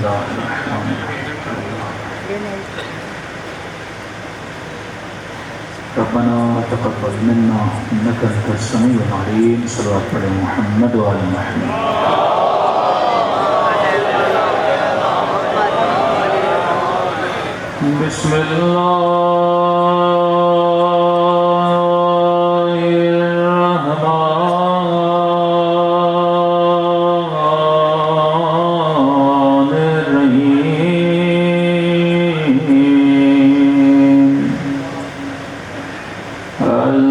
الله الرحمن الرحيم ربنا تقبل منا انك انت السميع العليم صلوات على محمد وعلى محمد بسم الله الرحمن الرحيم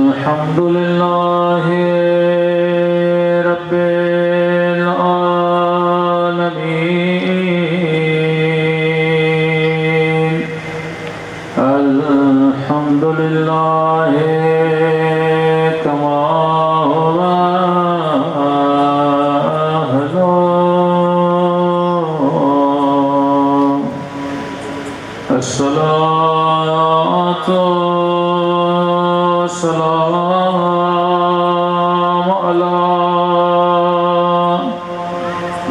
الحمد لله رب العالمين الحمد لله كما هو أهله الصلاة والسلام على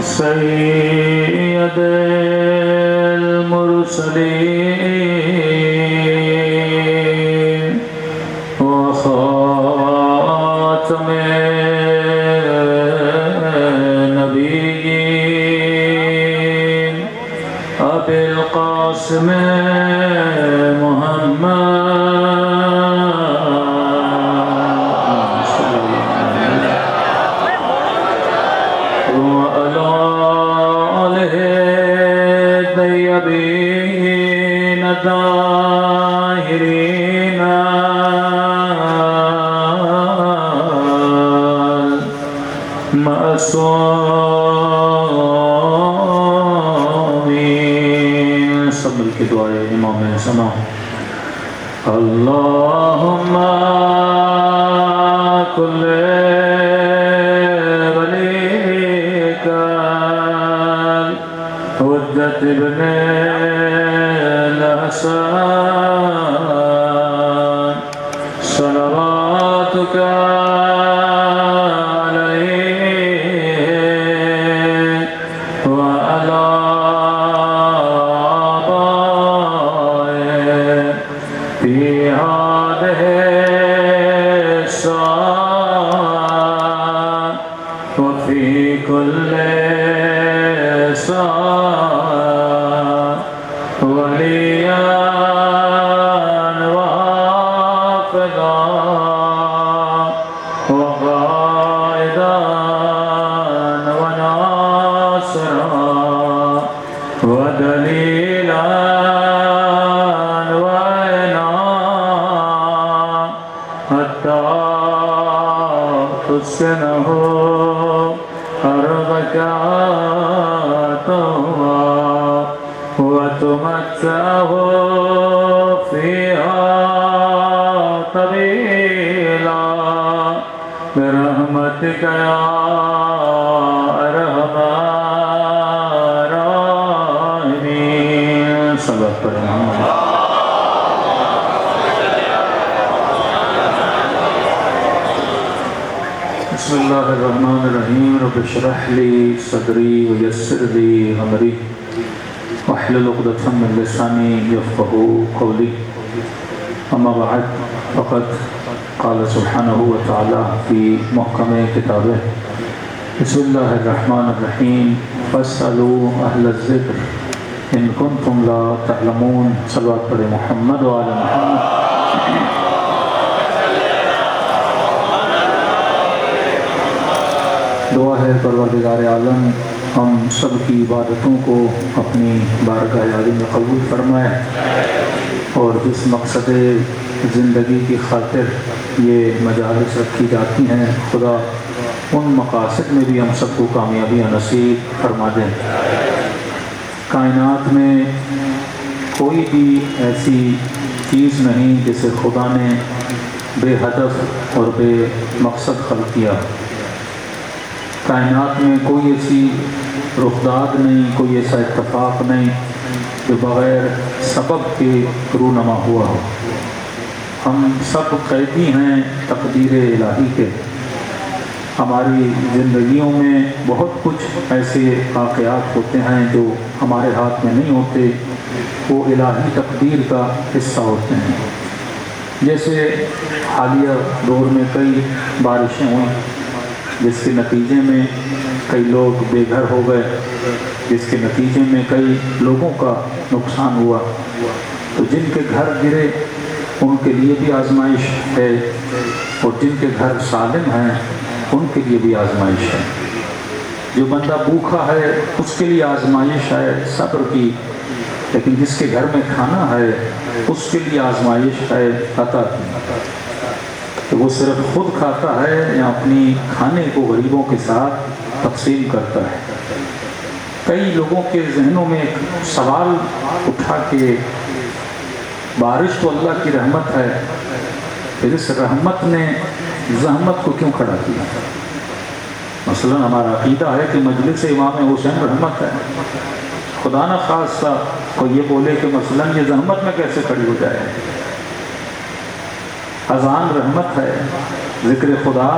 سيد المرسلين وخاتم النبيين أبي القاسم الطاهرين المعصومين سب مل کے دعائے امام سما اللهم كل وليك حجة ابن الحسن صلواتك عليه وعلى آبائه في هذه الساعة وفي كل ساعة وليا وحافظا وقائدا وناصرا ودليلا وعينا حتى تسكنه أرضك وتمتعه فيها طويلا برحمتك يا أرحم الراحمين صلى الله عليه وسلم. بسم الله الرحمن الرحيم رب اشرح لي صدري ويسر لي أمري واحلل عقدة من لساني يفقهوا قولي أما بعد فقد قال سبحانه وتعالى في محكم كتابه بسم الله الرحمن الرحيم فاسألوا أهل الذكر إن كنتم لا تعلمون صلوات على محمد وعلى محمد. دعا ہے پروردگار عالم ہم سب کی عبادتوں کو اپنی بارگاہ عالی میں قبول فرمائے اور جس مقصد زندگی کی خاطر یہ مجالس رکھی جاتی ہیں خدا ان مقاصد میں بھی ہم سب کو کامیابیاں نصیب فرما دیں. کائنات میں کوئی بھی ایسی چیز نہیں جسے خدا نے بے ہدف اور بے مقصد خلق کیا. کائنات میں کوئی ایسی رخداد نہیں، کوئی ایسا اتفاق نہیں جو بغیر سبب کے رونما ہوا ہو. ہم سب قیدی ہیں تقدیر الہی کے. ہماری زندگیوں میں بہت کچھ ایسے واقعات ہوتے ہیں جو ہمارے ہاتھ میں نہیں ہوتے، وہ الہی تقدیر کا حصہ ہوتے ہیں۔ جیسے حالیہ دور میں کئی بارشیں ہوئیں جس کے نتیجے میں کئی لوگ بے گھر ہو گئے، جس کے نتیجے میں کئی لوگوں کا نقصان ہوا۔ تو جن کے گھر گرے ان کے لیے بھی آزمائش ہے، اور جن کے گھر سالم ہیں ان کے لیے بھی آزمائش ہے۔ جو بندہ بھوکا ہے اس کے لیے آزمائش ہے صبر کی، لیکن جس کے گھر میں کھانا ہے اس کے لیے آزمائش ہے عطا کی، کہ وہ صرف خود کھاتا ہے یا اپنی کھانے کو غریبوں کے ساتھ تقسیم کرتا ہے۔ کئی لوگوں کے ذہنوں میں ایک سوال اٹھا کہ بارش تو اللہ کی رحمت ہے، پھر اس رحمت نے زحمت کو کیوں کھڑا کیا؟ مثلا ہمارا عقیدہ ہے کہ مجلس امام حسین رحمت ہے، خدا نہ خاصہ کوئی یہ بولے کہ مثلا یہ زحمت میں کیسے کھڑی ہو جائے۔ اذان رحمت ہے، ذکر خدا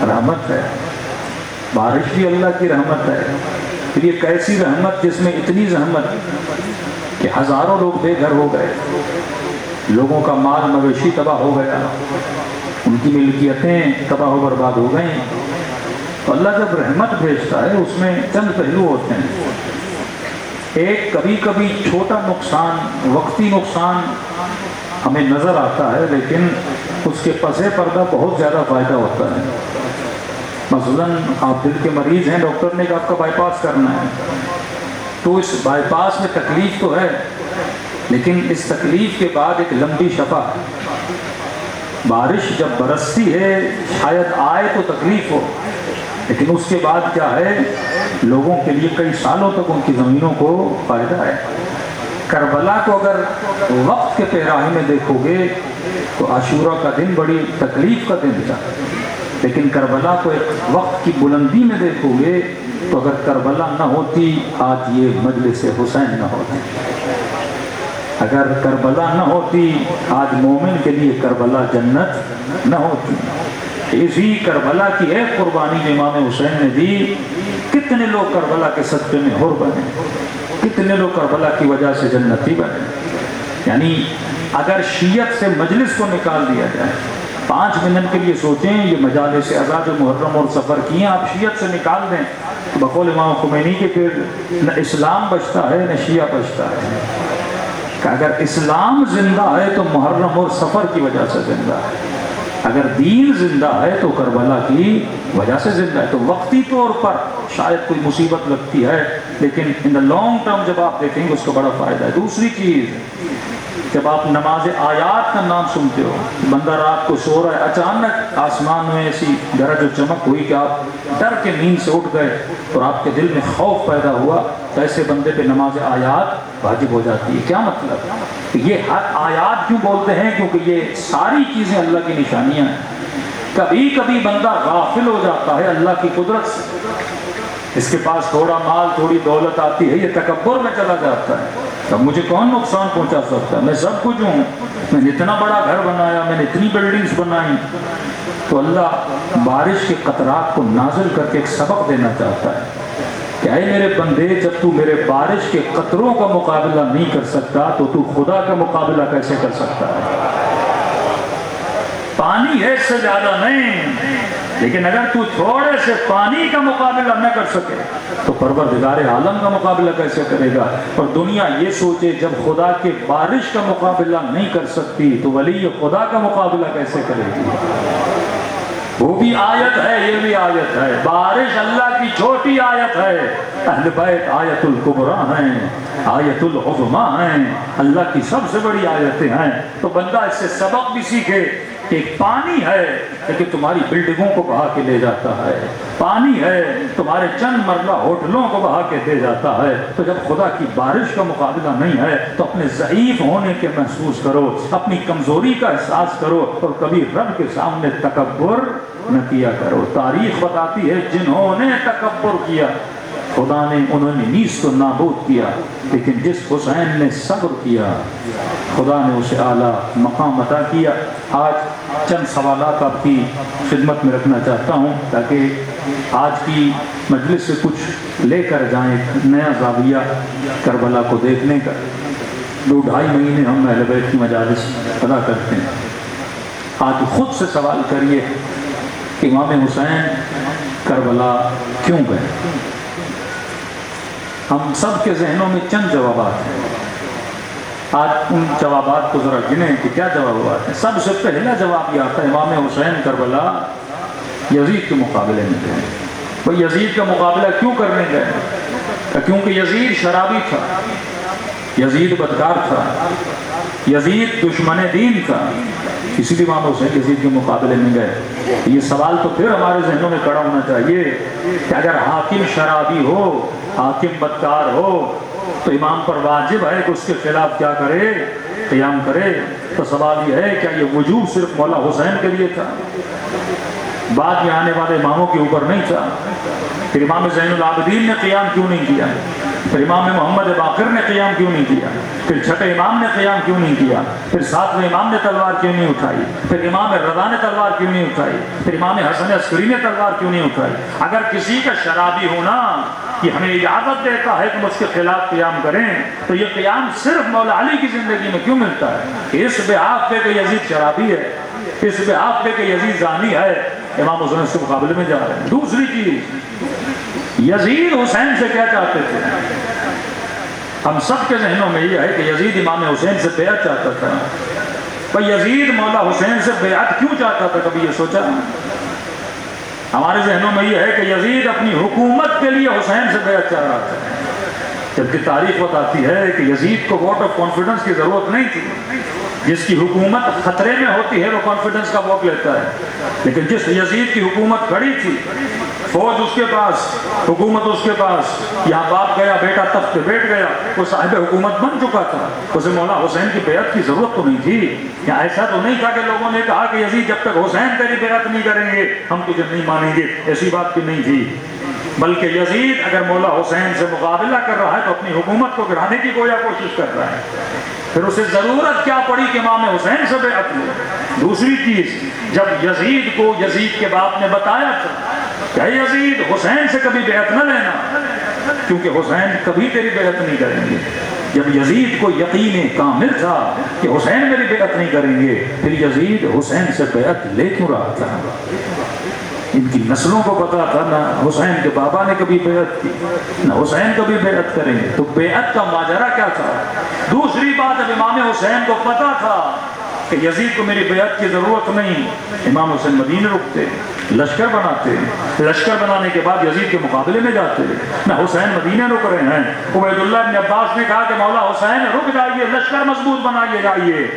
رحمت ہے، بارش بھی اللہ کی رحمت ہے، پھر یہ کیسی رحمت جس میں اتنی زحمت کہ ہزاروں لوگ بے گھر ہو گئے، لوگوں کا مال مویشی تباہ ہو گیا، ان کی ملکیتیں تباہ و برباد ہو گئیں۔ تو اللہ جب رحمت بھیجتا ہے اس میں چند پہلو ہوتے ہیں۔ ایک کبھی کبھی چھوٹا نقصان، وقتی نقصان ہمیں نظر آتا ہے، لیکن اس کے پس پردہ بہت زیادہ فائدہ ہوتا ہے۔ مثلاً آپ دل کے مریض ہیں، ڈاکٹر نے کہا آپ کا بائی پاس کرنا ہے، تو اس بائی پاس میں تکلیف تو ہے، لیکن اس تکلیف کے بعد ایک لمبی شفا ہے۔ بارش جب برستی ہے شاید آئے تو تکلیف ہو، لیکن اس کے بعد کیا ہے، لوگوں کے لیے کئی سالوں تک ان کی زمینوں کو فائدہ ہے۔ کربلا کو اگر وقت کے پیراہی میں دیکھو گے تو عاشورہ کا دن بڑی تکلیف کا دن تھا، لیکن کربلا کو ایک وقت کی بلندی میں دیکھو گے تو اگر کربلا نہ ہوتی آج یہ مجلس حسین نہ ہوتی، اگر کربلا نہ ہوتی آج مومن کے لیے کربلا جنت نہ ہوتی۔ اسی کربلا کی ایک قربانی جو امام حسین نے دی، کتنے لوگ کربلا کے صدقے میں حور بنے، کتنے لوگ کربلا کی وجہ سے جنتی بنے۔ یعنی اگر شیعت سے مجلس کو نکال دیا جائے، 5 منٹ کے لیے سوچیں، یہ مجالس عزا جو محرم اور سفر کی ہیں آپ شیعت سے نکال دیں، تو بقول امام خمینی کے پھر نہ اسلام بچتا ہے نہ شیعہ بچتا ہے۔ کہ اگر اسلام زندہ ہے تو محرم اور سفر کی وجہ سے زندہ ہے، اگر دین زندہ ہے تو کربلا کی وجہ سے زندہ ہے۔ تو وقتی طور پر شاید کوئی مصیبت لگتی ہے، لیکن ان دا لانگ ٹرم جب آپ دیکھیں گے اس کو بڑا فائدہ ہے۔ دوسری چیز، جب آپ نماز آیات کا نام سنتے ہو، بندہ رات کو سو رہا ہے، اچانک آسمان میں ایسی گرج و چمک ہوئی کہ آپ ڈر کے نیند سے اٹھ گئے اور آپ کے دل میں خوف پیدا ہوا، تو ایسے بندے پہ نماز آیات واجب ہو جاتی ہے۔ کیا مطلب؟ یہ ہر آیات کیوں بولتے ہیں؟ کیونکہ یہ ساری چیزیں اللہ کی نشانیاں ہیں۔ کبھی کبھی بندہ غافل ہو جاتا ہے اللہ کی قدرت سے، اس کے پاس تھوڑا مال تھوڑی دولت آتی ہے، یہ تکبر میں چلا جاتا ہے، اب مجھے کون نقصان پہنچا سکتا ہے، میں سب کچھ ہوں، میں نے اتنا بڑا گھر بنایا، میں نے اتنی بلڈنگز بنائی۔ تو اللہ بارش کے قطرات کو نازل کر کے ایک سبق دینا چاہتا ہے کہ اے میرے بندے، جب تو میرے بارش کے قطروں کا مقابلہ نہیں کر سکتا تو تو خدا کا مقابلہ کیسے کر سکتا ہے؟ پانی ہے اس سے زیادہ نہیں، لیکن اگر تو تھوڑے سے پانی کا مقابلہ نہ کر سکے تو پروردگار عالم کا مقابلہ کیسے کرے گا؟ اور دنیا یہ سوچے جب خدا کے بارش کا مقابلہ نہیں کر سکتی تو ولی خدا کا مقابلہ کیسے کرے گی؟ وہ بھی آیت ہے، یہ بھی آیت ہے۔ بارش اللہ کی چھوٹی آیت ہے، اہل بیت آیت الکبریٰ ہیں، آیت العظمیٰ ہیں، اللہ کی سب سے بڑی آیتیں ہیں۔ تو بندہ اس سے سبق بھی سیکھے کہ ایک پانی ہے لیکن تمہاری بلڈنگوں کو بہا کے لے جاتا ہے، پانی ہے تمہارے چند مرلہ ہوٹلوں کو بہا کے دے جاتا ہے۔ تو جب خدا کی بارش کا مقابلہ نہیں ہے تو اپنے ضعیف ہونے کے محسوس کرو، اپنی کمزوری کا احساس کرو، اور کبھی رب کے سامنے تکبر نہ کیا کرو۔ تاریخ بتاتی ہے جنہوں نے تکبر کیا خدا نے انہوں نے نیز کو نابود کیا، لیکن جس حسین نے صبر کیا خدا نے اسے اعلیٰ مقام عطا کیا۔ آج چند سوالات آپ کی خدمت میں رکھنا چاہتا ہوں تاکہ آج کی مجلس سے کچھ لے کر جائیں، ایک نیا زاویہ کربلا کو دیکھنے کا۔ 2-2.5 مہینے ہم اہل بیت کی مجالس ادا کرتے ہیں۔ آج خود سے سوال کریے کہ امام حسین کربلا کیوں گئے؟ ہم سب کے ذہنوں میں چند جوابات ہیں، آج ان جوابات کو ذرا گنیں کہ کیا جوابات ہیں۔ سب سے پہلا جواب یہ آتا ہے امام حسین کربلا یزید کے مقابلے میں گئے۔ وہ یزید کا مقابلہ کیوں کرنے گئے؟ کیونکہ یزید شرابی تھا، یزید بدکار تھا، یزید دشمن دین تھا، اسی لیے امام حسین یزید کے مقابلے میں گئے۔ یہ سوال تو پھر ہمارے ذہنوں میں کھڑا ہونا چاہیے کہ اگر حاکم شرابی ہو، حاکم بدکار ہو تو امام پر واجب ہے کہ اس کے خلاف کیا کرے؟ قیام کرے۔ تو سوال یہ ہے کیا یہ وجوب صرف مولا حسین کے لیے تھا، بعد میں آنے والے اماموں کے اوپر نہیں تھا؟ پھر امام زین العابدین نے قیام کیوں نہیں کیا؟ پھر امام محمد باقر نے قیام کیوں نہیں کیا؟ پھر چھٹے امام نے قیام کیوں نہیں کیا؟ پھر ساتویں امام نے تلوار کیوں نہیں اٹھائی؟ پھر امام رضا نے تلوار کیوں نہیں اٹھائی؟ پھر امام حسن عسکری نے تلوار کیوں نہیں اٹھائی؟ اگر کسی کا شرابی ہونا یہ ہمیں اجازت دیتا ہے کہ ہم اس کے خلاف قیام کریں تو یہ قیام صرف مولا علی کی زندگی میں کیوں ملتا ہے؟ اس بحاف پہ کہ یزید شرابی ہے، اس بحاف پہ کہ یزید زانی ہے، امام حسین اس کے مقابلے میں جا رہے ہیں۔ دوسری چیز، یزید حسین سے کیا چاہتے تھے؟ ہم سب کے ذہنوں میں یہ ہے کہ یزید امام حسین سے بیعت چاہتا تھا۔ بھئی یزید مولا حسین سے بیعت کیوں چاہتا تھا؟ کبھی یہ سوچا؟ ہمارے ذہنوں میں یہ ہے کہ یزید اپنی حکومت کے لیے حسین سے بیعت چاہ رہا تھا، جبکہ تاریخ بتاتی ہے کہ یزید کو ووٹ آف کانفیڈنس کی ضرورت نہیں تھی۔ جس کی حکومت خطرے میں ہوتی ہے وہ کانفیڈنس کا ووٹ لیتا ہے، لیکن جس یزید کی حکومت کھڑی تھی، فوج اس کے پاس، حکومت اس کے پاس، یہاں باپ گیا بیٹا تخت پہ بیٹھ گیا، وہ صاحب حکومت بن چکا تھا، اسے مولا حسین کی بیعت کی ضرورت تو نہیں تھی۔ یا ایسا تو نہیں تھا کہ لوگوں نے کہا کہ یزید جب تک حسین تیری بیعت نہیں کریں گے ہم تجھے نہیں مانیں گے، ایسی بات کی نہیں تھی، بلکہ یزید اگر مولا حسین سے مقابلہ کر رہا ہے تو اپنی حکومت کو گرانے کی گویا کوشش کر رہا ہے۔ پھر اسے ضرورت کیا پڑی کہ امام حسین سے بیعت لے؟ دوسری چیز، جب یزید کو یزید کے باپ نے بتایا تھا کہ اے یزید حسین سے کبھی بیعت نہ لینا کیونکہ حسین کبھی تیری بیعت نہیں کریں گے، جب یزید کو یقین کامل تھا کہ حسین میری بیعت نہیں کریں گے، پھر یزید حسین سے بیعت لے کیوں رہا تھا؟ ان کی نسلوں کو پتا تھا نہ حسین کے بابا نے کبھی بیعت کی نہ حسین کبھی بیعت کریں گے، تو بیعت کا ماجرا کیا تھا؟ دوسری بات، جب امام حسین کو پتا تھا کہ یزید کو میری بیعت کی ضرورت نہیں، امام حسین مدینے رکتے، لشکر بناتے، لشکر بنانے کے بعد یزید کے مقابلے میں جاتے، نہ حسین مدینے رک رہے ہیں۔ عبید اللہ بن عباس نے کہا کہ مولا حسین رک جائیے، لشکر مضبوط بنائیے جائیے،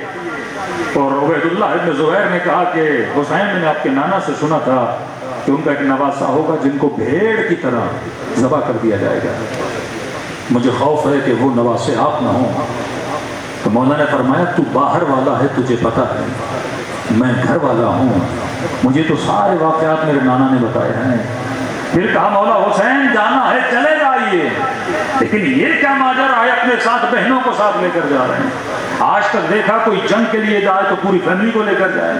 اور عبید اللہ بن زبیر نے کہا کہ حسین میں نے آپ کے نانا سے سنا تھا کہ ان کا ایک نواسہ ہوگا جن کو بھیڑ کی طرح ذبح کر دیا جائے گا، مجھے خوف ہے کہ وہ نواسے آپ نہ ہوں۔ تو مولا نے فرمایا تو باہر والا ہے، تجھے پتا ہے، میں گھر والا ہوں، مجھے تو سارے واقعات میرے نانا نے بتائے ہیں۔ پھر کہا مولا حسین جانا ہے چلے جائیے، لیکن یہ کیا ماجرا ہے اپنے ساتھ بہنوں کو ساتھ لے کر جا رہے ہیں؟ آج تک دیکھا کوئی جنگ کے لیے جائے تو پوری فیملی کو لے کر جائے،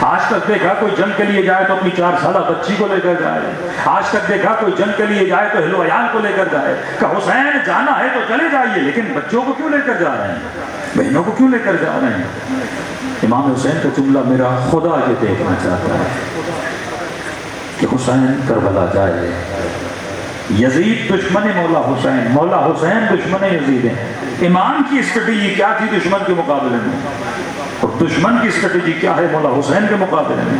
آج تک دیکھا کوئی جنگ کے لیے جائے تو اپنی 4 سالہ بچی کو لے کر جائے، آج تک دیکھا کوئی جنگ کے لیے جائے تو اہل و عیال کو لے کر جائے۔ کہ حسین جانا ہے تو چلے جائیے، لیکن بچوں کو کیوں لے کر جا رہے ہیں، بہنوں کو کیوں لے کر جا رہے ہیں؟ امام حسین کا جملہ میرا خدا یہ دیکھنا چاہتا ہے کہ حسین کربلا جائے۔ یزید دشمن مولا حسین، مولا حسین دشمن یزید ہیں۔ امام کی اسٹریٹجی کیا تھی دشمن کے مقابلے میں، اور دشمن کی اسٹریٹجی کیا ہے مولا حسین کے مقابلے میں؟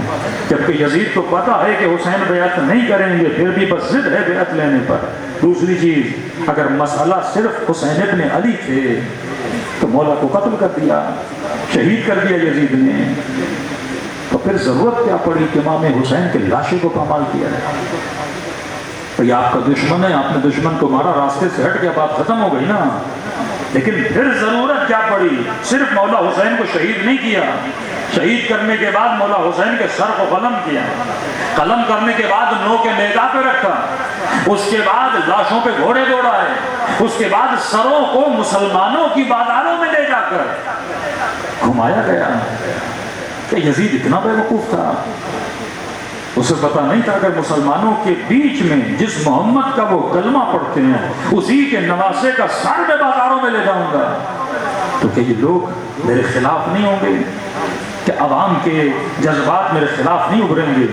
جبکہ یزید کو پتا ہے کہ حسین بیعت نہیں کریں گے، پھر بھی بس ضد ہے بیعت لینے پر۔ دوسری چیز، اگر مسئلہ صرف حسین ابن علی تھے تو مولا کو قتل کر دیا، شہید کر دیا یزید نے، تو پھر ضرورت کیا پڑی کہ امام حسین کے لاشے کو پامال کیا جائے؟ یہ آپ کا دشمن ہے، آپ نے دشمن کو مارا، راستے سے ہٹ گیا، بات ختم ہو گئی نا۔ لیکن پھر ضرورت کیا پڑی؟ صرف مولا حسین کو شہید نہیں کیا، شہید کرنے کے بعد مولا حسین کے سر کو قلم کیا، قلم کرنے کے بعد نو کے میدان پہ رکھا، اس کے بعد لاشوں پہ گھوڑے دوڑائے، اس کے بعد سروں کو مسلمانوں کی بازاروں میں لے جا کر گھمایا گیا۔ کہ یزید اتنا بے وقوف تھا، اسے پتا نہیں تھا اگر مسلمانوں کے بیچ میں جس محمد کا وہ کلمہ پڑھتے ہیں اسی کے نواسے کا سر میں بازاروں میں لے جاؤں گا تو کہ یہ لوگ میرے خلاف نہیں ہوں گے، کہ عوام کے جذبات میرے خلاف نہیں ابھریں گے۔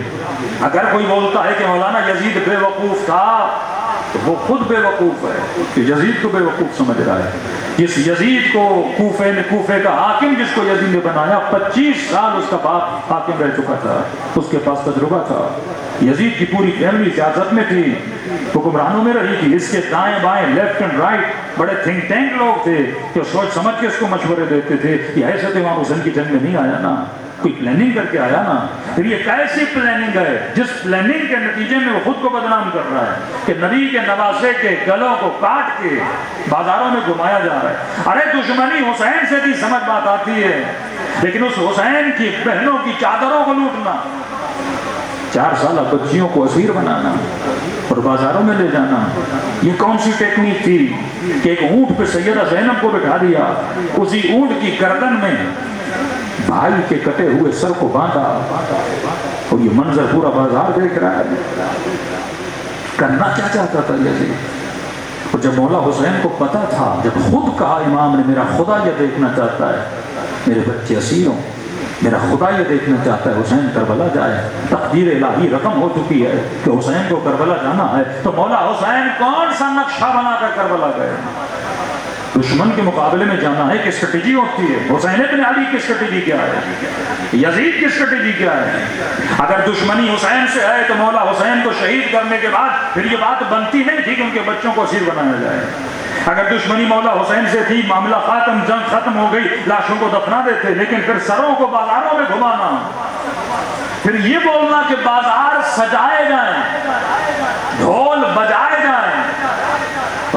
اگر کوئی بولتا ہے کہ مولانا یزید بے وقوف تھا تو وہ خود بے وقوف ہے کہ یزید کو بے وقوف سمجھ رہا ہے۔ جس یزید کو کوفے کا حاکم جس کو یزید نے بنایا 25 سال اس کا باپ حاکم رہ چکا تھا، اس کے پاس تجربہ تھا۔ یزید کی پوری فیملی سیاست میں تھی، حکمرانوں میں رہی تھی، اس کے دائیں بائیں لیفٹ اینڈ رائٹ بڑے تھنک ٹینک لوگ تھے جو سوچ سمجھ کے اس کو مشورے دیتے تھے کہ ایسے تو امام حسین کی جنگ میں نہیں آیا نا، کوئی پلاننگ کر کے آیا نا۔ پھر یہ کیسی پلاننگ ہے جس پلاننگ کے نتیجے میں وہ خود کو بدنام کر رہا ہے کہ نبی کے نواسے کے گلوں کو کاٹ کے بازاروں میں گھمایا جا رہا ہے۔ ارے دشمنی حسین سے بھی سمجھ بات آتی ہے، لیکن اس حسین کی بہنوں کی چادروں کو لوٹنا، 4 سالہ بچیوں کو اسیر بنانا اور بازاروں میں لے جانا، یہ کون سی ٹیکنیک تھی کہ ایک اونٹ پہ سیدہ زینب کو بٹھا دیا، اسی اونٹ کی گردن میں بھائی کے کٹے ہوئے سر کو باندھا اور یہ منظر پورا بازار دیکھ رہا ہے۔ کرنا کیا چاہتا تھا یزید؟ اور جب مولا حسین کو پتا تھا، جب خود کہا امام نے میرا خدا یہ دیکھنا چاہتا ہے میرے بچے اسیر ہوں، میرا خدا یہ دیکھنا چاہتا ہے حسین کربلا جائے، تقدیر الہی رقم ہو چکی ہے کہ حسین کو کربلا جانا ہے، تو مولا حسین کون سا نقشہ بنا کر کربلا گئے؟ دشمن کے مقابلے میں جانا ہے کہ اسٹریٹجی ہوتی ہے۔ حسین ابن علی کی اسٹریٹجی کیا ہے؟ یزید کی اسٹریٹجی کیا ہے؟ اگر دشمنی حسین سے ہے تو مولا حسین کو شہید کرنے کے بعد پھر یہ بات بنتی نہیں تھی کہ ان کے بچوں کو اسیر بنایا جائے۔ اگر دشمنی مولا حسین سے تھی، معاملہ ختم، جنگ ختم ہو گئی، لاشوں کو دفنا دیتے، لیکن پھر سروں کو بازاروں میں گھمانا، پھر یہ بولنا کہ بازار سجائے جائیں، ڈھول بجائے جائیں،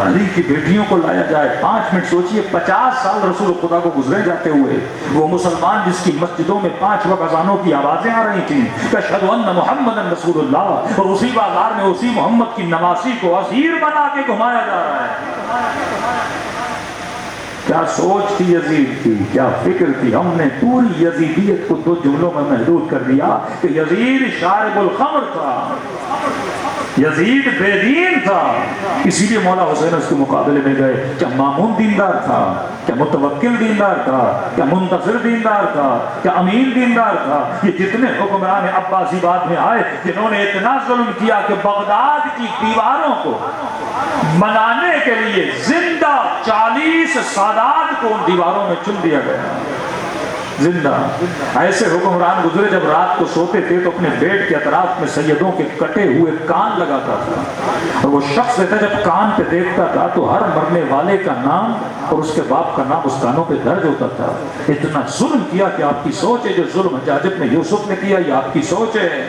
علی کی بیٹیوں کو لایا جائے۔ 5 منٹ سوچئے، 50 سال رسول خدا کو گزرے جاتے ہوئے، وہ مسلمان جس کی مسجدوں میں 5 وقت اذانوں کی آوازیں آ رہی تھیں کہ اشہد ان محمد رسول اللہ، اور اسی بازار میں اسی محمد کی نواسی کو اسیر بنا کے گھمایا جا رہا ہے۔ کیا سوچ تھی یزید کی، کیا فکر تھی؟ ہم نے پوری یزیدیت کو 2 جملوں میں محدود کر دیا کہ یزید شارب الخمر تھا، یزید بے دین تھا، اسی لیے مولا حسین اس کے مقابلے میں گئے۔ کیا مامون دیندار تھا؟ کیا متوکل دیندار تھا؟ کیا منتصر دیندار تھا؟ کیا امین دیندار تھا؟ یہ جتنے حکمران عباسی بعد میں آئے جنہوں نے اتنا ظلم کیا کہ بغداد کی دیواروں کو بنانے کے لیے زندہ 40 سادات کو ان دیواروں میں چن دیا گیا، زندہ۔ ایسے حکمران گزرے جب رات کو سوتے تھے تو اپنے بیڈ کے اطراف میں سیدوں کے کٹے ہوئے کان لگاتا تھا، اور وہ شخص رہتا جب کان پہ دیکھتا تھا تو ہر مرنے والے کا نام اور اس کے باپ کا نام اس کانوں پہ درج ہوتا تھا۔ اتنا ظلم کیا کہ آپ کی سوچ ہے جو ظلم حجاجب نے یوسف نے کیا، یہ آپ کی سوچ ہے۔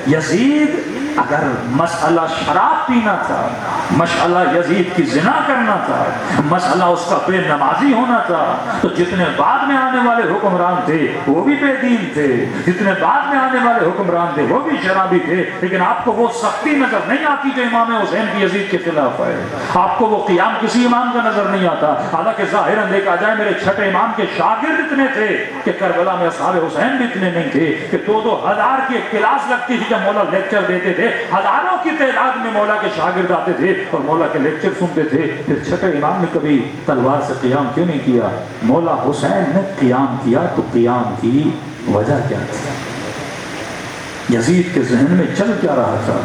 یزید اگر مسئلہ شراب پینا تھا، مسئلہ یزید کی زنا کرنا تھا، مسئلہ اس کا بے نمازی ہونا تھا، تو جتنے بعد میں آنے والے حکمران تھے وہ بھی بے دین تھے، جتنے بعد میں آنے والے حکمران تھے وہ بھی شرابی تھے، لیکن آپ کو وہ سختی نظر نہیں آتی جو امام حسین کی یزید کے خلاف ہے۔ آپ کو وہ قیام کسی امام کا نظر نہیں آتا، حالانکہ ظاہراً دیکھا جائے میرے چھٹے امام کے شاگرد اتنے تھے کہ کربلا میں اصحاب حسین بھی اتنے نہیں تھے کہ 2-2 ہزار کی ایک کلاس لگتی تھی جب مولا لیکچر دیتے تھے، ہزاروں کی تعداد میں مولا کے شاگرد آتے تھے اور مولا کے لیکچر سنتے تھے۔ پھر چھٹے امام نے کبھی تلوار سے قیام کیوں نہیں کیا؟ مولا حسین نے قیام کیا تو قیام کی وجہ کیا تھی؟ یزید کے ذہن میں چل کیا رہا تھا؟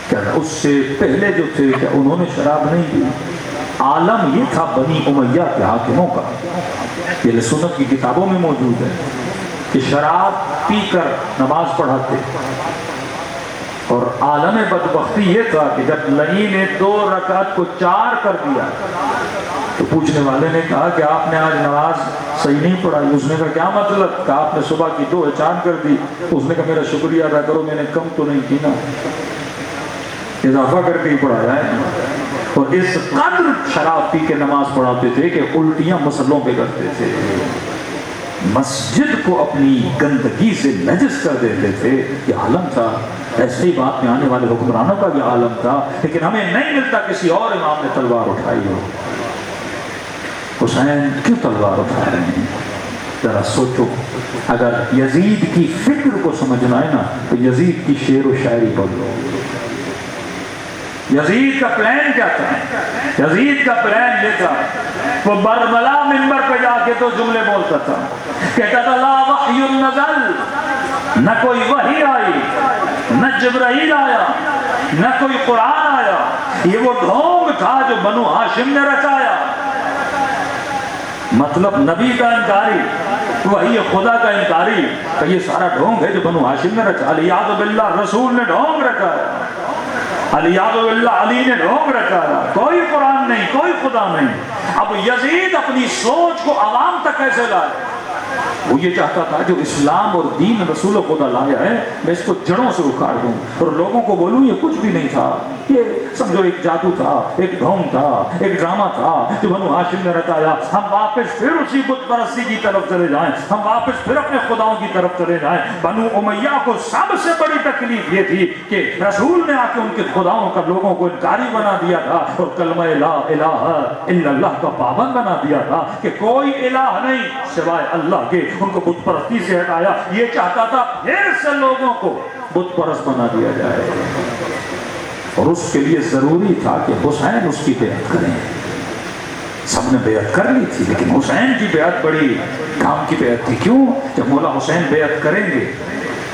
کیا اس سے پہلے جو تھے کہ انہوں نے شراب نہیں پی؟ عالم یہ تھا بنی امیہ کے حاکموں کا، یہ سنت کی کتابوں میں موجود ہے کہ شراب پی کر نماز پڑھاتے، اور عالم بدبختی یہ تھا کہ جب لئی نے 2 رکعت کو 4 کر دیا تو پوچھنے والے نے کہا کہ آپ نے آج نماز صحیح نہیں پڑھائی۔ اس نے کہا کیا مطلب؟ کہا آپ نے صبح کی 2 4 کر دی۔ اس نے کہا میرا شکریہ ادا کرو، میں نے کم تو نہیں کی نا، اضافہ کر کے ہی پڑھایا ہے۔ اور اس قدر شراب پی کے نماز پڑھاتے تھے کہ الٹیاں مسلوں پہ کرتے تھے۔ مسجد کو اپنی گندگی سے نجس کر دیتے تھے. یہ عالم تھا. ایسے ہی بات میں آنے والے حکمرانوں کا بھی عالم تھا. لیکن ہمیں نہیں ملتا کسی اور امام نے تلوار اٹھائی ہو. حسین کیوں تلوار اٹھا رہے ہیں؟ ذرا سوچو. اگر یزید کی فکر کو سمجھنا ہے نا تو یزید کی شعر و شاعری پڑھ لو. یزید کا پلان کیا تھا؟ یزید کا پلان یہ تھا. وہ برملا منبر پہ جا کے تو جملے بولتا تھا. کہتا تھا لا وحی نزل، نہ کوئی وحی آئی، نہ جبرائیل آیا، نہ کوئی قرآن آیا. یہ وہ ڈھونگ تھا جو بنو ہاشم نے رچایا. مطلب نبی کا انکاری، وحی خدا کا انکاری، کہ یہ سارا ڈھونگ ہے جو بنو ہاشم نے رچا. علیہ باللہ رسول نے ڈھونگ رچایا. علیہ باللہ علی نے ڈھونگ رچایا. کوئی قرآن نہیں، کوئی خدا نہیں. اب یزید اپنی سوچ کو عوام تک کیسے لائے؟ وہ یہ چاہتا تھا جو اسلام اور دین رسول خدا لایا ہے میں اس کو جڑوں سے اکھاڑ دوں اور لوگوں کو بولوں یہ کچھ بھی نہیں تھا. یہ سمجھو ایک جادو تھا، ایک ڈھونگ تھا، ایک ڈرامہ تھا جو بنو ہاشم نے رچایا. ہم واپس پھر اسی بت پرستی کی طرف چلے جائیں، ہم واپس پھر اپنے خداؤں کی طرف چلے جائیں. بنو امیہ کو سب سے بڑی تکلیف یہ تھی کہ رسول نے آ کے ان کے خداؤں کا لوگوں کو انکاری بنا دیا تھا اور کلمہ لا الہ الا اللہ کا پابند بنا دیا تھا کہ کوئی الہ نہیں سوائے اللہ کے. ان کو بت پرستی سے ہٹایا. یہ چاہتا تھا پھر سے لوگوں کو بت پرست بنا دیا جائے اور اس کے لیے ضروری تھا کہ حسین اس کی بیعت کریں. سب نے بیعت کر لی تھی لیکن حسین کی بیعت بڑی کام کی بیعت تھی. کیوں؟ جب مولا حسین بیعت کریں گے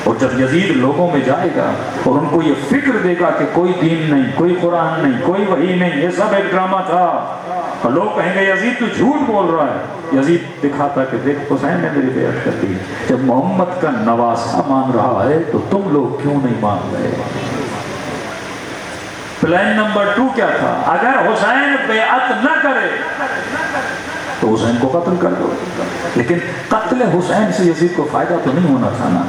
اور جب یزید لوگوں میں جائے گا اور ان کو یہ فکر دے گا کہ کوئی دین نہیں، کوئی قرآن نہیں، کوئی وحی نہیں، یہ سب ایک ڈرامہ تھا، اور لوگ کہیں گے یزید تو جھوٹ بول رہا ہے. یزید دکھاتا کہ دیکھ حسین نے میری بیعت کر دی. جب محمد کا نواسہ مان رہا ہے تو تم لوگ کیوں نہیں مان رہے؟ پلان نمبر 2 کیا تھا؟ اگر حسین بیعت نہ کرے تو حسین کو قتل کر دو. لیکن قتل حسین سے یزید کو فائدہ تو نہیں ہونا تھا نا.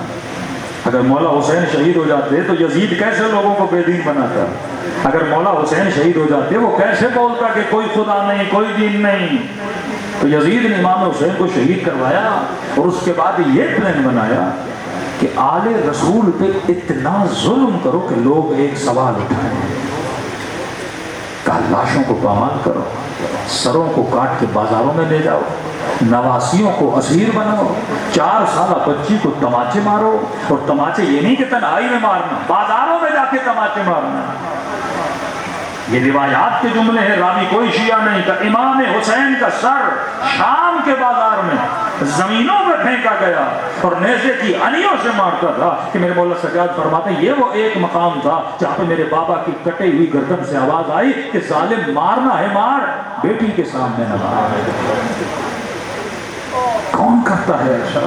اگر مولا حسین شہید ہو جاتے تو یزید کیسے لوگوں کو بے دین بناتا؟ اگر مولا حسین شہید ہو جاتے وہ کیسے بولتا کہ کوئی خدا نہیں، کوئی دین نہیں؟ تو یزید نے امام حسین کو شہید کروایا اور اس کے بعد یہ پلان بنایا کہ آل رسول پہ اتنا ظلم کرو کہ لوگ ایک سوال اٹھائیں. کہا لاشوں کو پامال کرو، سروں کو کاٹ کے بازاروں میں لے جاؤ، نواسیوں کو اسیر بناؤ، 4 سالہ بچی کو تماچے مارو. اور تماچے یہ نہیں کہ تنہائی میں مارنا، بازاروں میں جا کے تماچے مارنا. یہ روایات کے جملے ہیں، راوی کوئی شیعہ نہیں. کہ امام حسین کا سر شام کے بازار میں زمینوں پہ پھینکا گیا اور نیزے کی انیوں سے مارتا تھا کہ میرے مولا سجاد فرماتے ہیں یہ وہ ایک مقام تھا جہاں پہ میرے بابا کی کٹی ہوئی گردن سے آواز آئی کہ ظالم مارنا ہے مار، بیٹی کے سامنے نہ مار. کون کرتا ہے ایسا؟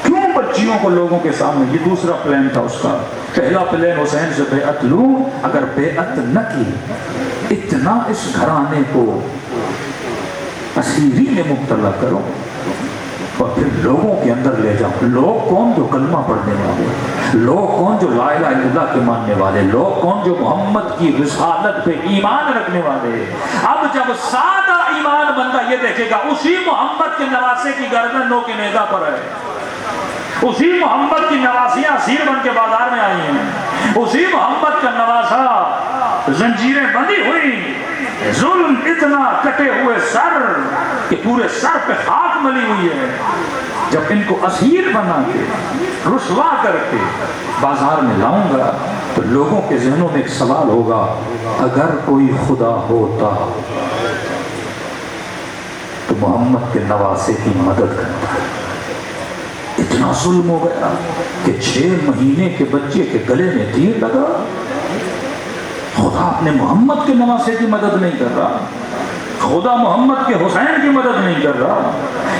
کیوں بچیوں کو لوگوں کے سامنے؟ یہ دوسرا پلان تھا اس کا. پہلا پلان حسین سے بیعت لوں، اگر بیعت نہ کی اتنا اس گھرانے کو اسیری میں مبتلا کرو اور پھر لوگوں کے اندر لے جاؤ. لوگ کون؟ جو کلمہ پڑھنے والے، لوگ کون؟ جو لا الہ الا اللہ کے ماننے والے، لوگ کون؟ جو محمد کی رسالت پہ ایمان رکھنے والے. اب جب سادہ ایمان بندہ یہ دیکھے گا اسی محمد کے نواسے کی گردن نو کے نیزہ پر ہے، اسی محمد کی نواسیاں اسیر بن کے بازار میں آئی ہیں، اسی محمد کا نواسہ زنجیریں بندی ہوئی، ظلم اتنا، کٹے ہوئے سر کہ پورے سر پہ خاک ملی ہوئی ہے. جب ان کو اسیر بنا کے رسوا کر کے بازار میں لاؤں گا تو لوگوں کے ذہنوں میں ایک سوال ہوگا، اگر کوئی خدا ہوتا تو محمد کے نواسے کی مدد کرتا. اتنا ظلم ہو گیا کہ 6 مہینے کے بچے کے گلے میں تیر لگا. خدا اپنے محمد کے نواسے کی مدد نہیں کر رہا، خدا محمد کے حسین کی مدد نہیں کر رہا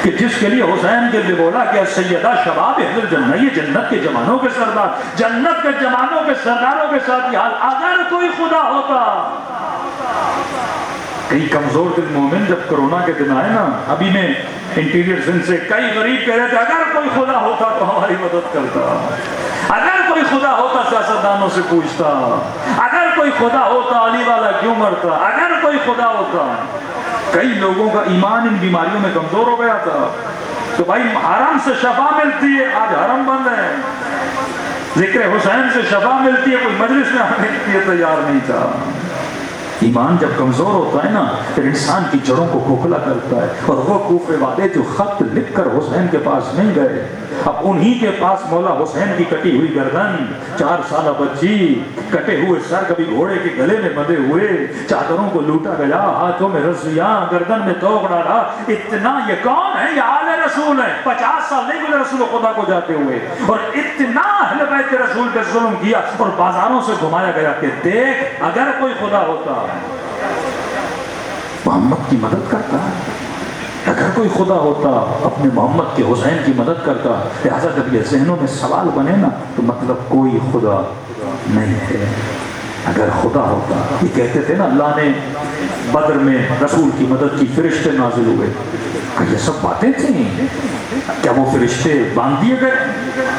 کہ جس کے لیے حسین کے لیے بولا کہ سیدہ شباب اہل الجنہ، یہ جنت کے جوانوں کے سردار، جنت کے جوانوں کے سرداروں کے ساتھ یہ حال. اگر کوئی خدا ہوتا. کئی کمزور دل مومن جب کرونا کے دن آئے نا، ابھی میں انٹیریئر زند سے کئی غریب کہہ رہے تھے اگر کوئی خدا ہوتا تو ہماری مدد کرتا، اگر کوئی خدا ہوتا سیاستدانوں سے پوچھتا، اگر کوئی خدا ہوتا علی والا کیوں مرتا، اگر کوئی خدا ہوتا. کئی لوگوں کا ایمان ان بیماریوں میں کمزور ہو گیا تھا. تو بھائی حرم سے شفا ملتی ہے، آج حرم بند ہے، ذکر حسین سے شفا ملتی ہے، کوئی مجلس میں آنے کے لیے تیار نہیں تھا۔ ایمان جب کمزور ہوتا ہے نا پھر انسان کی جڑوں کو کھوکھلا کرتا ہے، اور وہ کوفے والے جو خط لکھ کر حسین کے پاس نہیں گئے، اب انہی کے پاس مولا حسین کی کٹی ہوئی گردن، 4 سالہ بچی، کٹے ہوئے سر کبھی گھوڑے کے گلے میں بندھے ہوئے، چادروں کو لوٹا گیا، ہاتھوں میں رسیاں، گردن میں توق ڈالا، اتنا یہ کون ہے؟ یہ آل رسول ہے، 50 سال نہیں گزرے رسول خدا کو جاتے ہوئے، اور اتنا اہل بیت رسول پہ ظلم کیا اور بازاروں سے گھمایا گیا کہ دیکھ اگر کوئی خدا ہوتا محمد کی مدد کرتا، اگر کوئی خدا ہوتا اپنے محمد کے حسین کی مدد کرتا۔ لہذا جب یہ ذہنوں میں سوال بنے نا تو مطلب کوئی خدا نہیں ہے۔ اگر خدا ہوتا، یہ کہتے تھے نا اللہ نے بدر میں رسول کی مدد کی، فرشتے نازل ہوئے، کہ یہ سب باتیں تھیں، کیا وہ فرشتے باندھ دیے گئے؟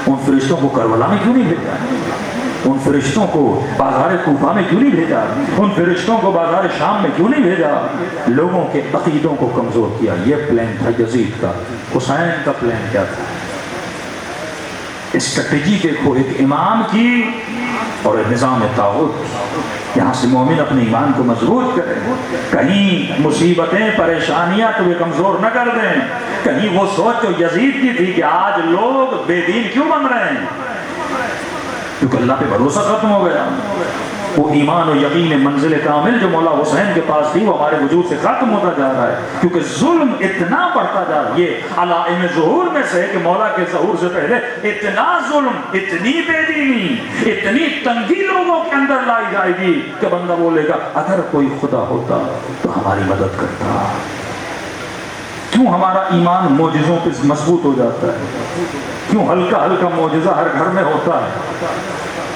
ان فرشتوں کو کربلا میں کیوں نہیں بھیجا؟ ان فرشتوں کو بازار کوفہ میں کیوں نہیں بھیجا؟ ان فرشتوں کو بازار شام میں کیوں نہیں بھیجا؟ لوگوں کے عقیدوں کو کمزور کیا۔ یہ پلان تھا یزید کا۔ حسین کا پلان کیا تھا؟ اسٹریٹجی دیکھو، ایک امام کی اور نظام طاغوت۔ یہاں سے مومن اپنے ایمان کو مضبوط کرے، کہیں مصیبتیں پریشانیاں تو وہ کمزور نہ کر دیں، کہیں وہ سوچ جو یزید کی تھی کہ آج لوگ بے دین کیوں بن رہے ہیں، کیونکہ اللہ پہ بھروسہ ختم ہو گیا۔ وہ ایمان و یقین منزل کامل جو مولا حسین کے پاس تھی وہ ہمارے وجود سے ختم ہوتا جا رہا ہے، کیونکہ ظلم اتنا بڑھتا جا رہا ہے۔ یہ علائم ظہور میں سے ہے کہ مولا کے ظہور سے پہلے اتنا ظلم، اتنی بے دینی، اتنی تنگی لوگوں کے اندر لائی جائے گی کہ بندہ بولے گا اگر کوئی خدا ہوتا تو ہماری مدد کرتا۔ کیوں ہمارا ایمان معجزوں پہ مضبوط ہو جاتا ہے؟ کیوں ہلکا ہلکا معجزہ ہر گھر میں ہوتا ہے؟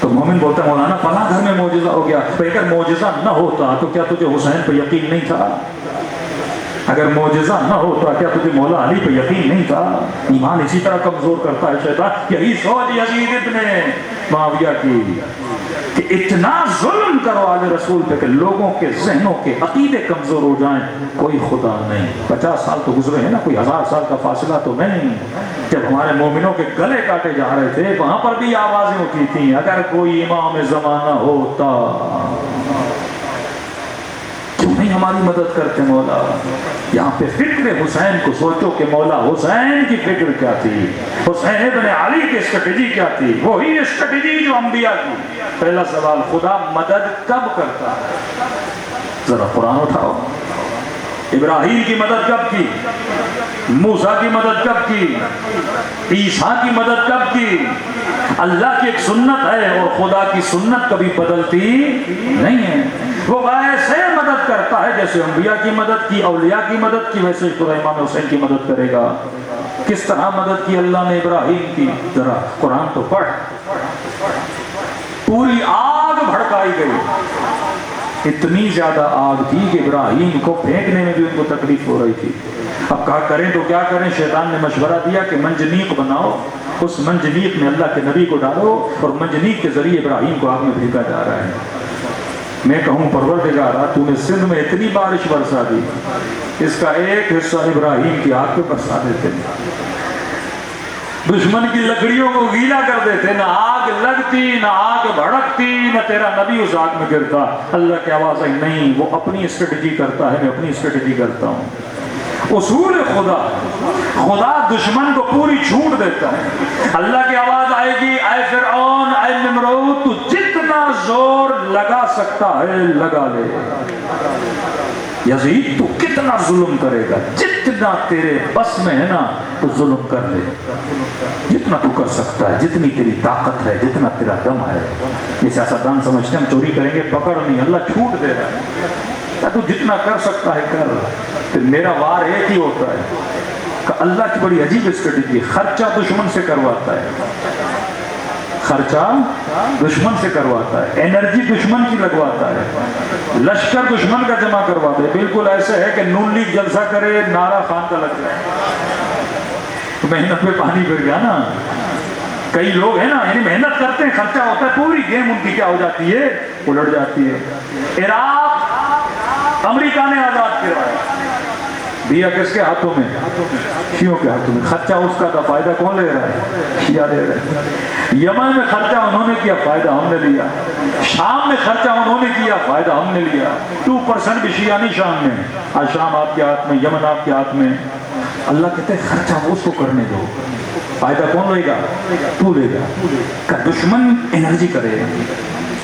تو مومن بولتا ہے مولانا فلاں گھر میں معجزہ ہو گیا، اگر معجزہ نہ ہوتا تو کیا تجھے حسین پہ یقین نہیں تھا؟ اگر معجزہ نہ ہوتا کیا تجھے مولا علی پہ یقین نہیں تھا؟ ایمان اسی طرح کمزور کرتا ہے شیطان۔ یہی سوچ یزید ابن معاویہ کی کہ اتنا ظلم کرو آل رسول پہ کہ لوگوں کے ذہنوں کے عقیدے کمزور ہو جائیں، کوئی خدا نہیں۔ 50 سال تو گزرے ہیں نا، کوئی 1000 سال کا فاصلہ تو نہیں۔ جب ہمارے مومنوں کے گلے کاٹے جا رہے تھے وہاں پر بھی آوازیں اٹھی تھیں اگر کوئی امام زمانہ ہوتا، کیوں نہیں ہماری مدد کرتے مولا؟ یہاں پہ فکر حسین کو سوچو کہ مولا حسین کی فکر کیا تھی، حسین ابن علی کی اسٹریٹجی کیا تھی، وہی اسٹریٹجی جو انبیاء کی۔ پہلا سوال، خدا مدد کب کرتا ہے؟ ذرا قرآن اٹھاؤ۔ ابراہیم کی مدد کب کی؟ موسیٰ کی مدد کب کی؟ عیسیٰ کی مدد کب کی؟ اللہ کی ایک سنت ہے اور خدا کی سنت کبھی بدلتی نہیں ہے۔ وہ ایسے مدد کرتا ہے جیسے انبیاء کی مدد کی، اولیاء کی مدد کی، ویسے خدا امام حسین کی مدد کرے گا۔ کس طرح مدد کی اللہ نے ابراہیم کی؟ ذرا قرآن تو پڑھ۔ پوری آگ بھڑکائی گئی، اتنی زیادہ آگ تھی کہ ابراہیم کو پھینکنے میں بھی ان کو تکلیف ہو رہی تھی۔ اب کہا کریں تو کیا کریں؟ شیطان نے مشورہ دیا کہ منجنیق بناؤ، اس منجنیق میں اللہ کے نبی کو ڈالو اور منجنیق کے ذریعے ابراہیم کو آگ میں پھینکا جا رہا ہے۔ میں کہوں پروردگارا تو نے سندھ میں اتنی بارش برسا دی، اس کا ایک حصہ ابراہیم کی آگ پہ برسا دیتے، دشمن کی لکڑیوں کو گیلا کر دیتے، نہ آگ لگتی نہ آگ بھڑکتی نہ تیرا نبی اس آگ میں گرتا۔ اللہ کی آواز آئی نہیں، وہ اپنی اسٹریٹجی کرتا ہے، میں اپنی اسٹریٹجی کرتا ہوں۔ اصول خدا دشمن کو پوری چھوٹ دیتا ہے۔ اللہ کی آواز آئے گی اے فرعون، اے نمرود، تو جتنا زور لگا سکتا ہے لگا لے، یزید تو کتنا ظلم کرے گا، جتنا تیرے بس میں ہے نا تو ظلم کر لے، جتنا تو کر سکتا ہے، جتنی تیری طاقت ہے، جتنا تیرا دم ہے۔ یہ سیاستدان سمجھتے ہیں ہم چوری کریں گے، پکڑ نہیں، اللہ چھوٹ دے رہا ہے، تو جتنا کر سکتا ہے کر۔ تو میرا وار ایک ہی ہوتا ہے کہ اللہ کی بڑی عجیب اسٹریٹجی، خرچہ دشمن سے کرواتا ہے، خرچہ دشمن سے کرواتا ہے، انرجی دشمن کی لگواتا ہے، لشکر دشمن کا جمع کرواتا ہے۔ بالکل ایسے ہے کہ نون لیگ جلسہ کرے، نعرہ خان کا لگ جائے، محنت میں پانی گر گیا نا۔ کئی لوگ ہیں نا، یعنی محنت کرتے ہیں، خرچہ ہوتا ہے، پوری گیم ان کی کیا ہو جاتی ہے، الٹ جاتی ہے۔ عراق امریکہ نے آزاد کروایا، دیا کس کے ہاتھوں میں؟ شیعوں کے ہاتھوں میں. خرچہ اس کا تھا، فائدہ کون لے رہا ہے؟ شیعہ لے رہے ہیں. یمن میں خرچہ انہوں نے کیا، فائدہ ہم نے لیا. شام میں خرچہ انہوں نے کیا، فائدہ ہم نے لیا. 2% بھی شیعہ نہیں شام میں. آج شام آپ کے ہاتھ میں، یمن آپ کے ہاتھ میں. اللہ کہتے ہیں خرچہ اس کو کرنے دو، فائدہ کون لے گا؟ تو لے گا. کہ دشمن انرجی کرے.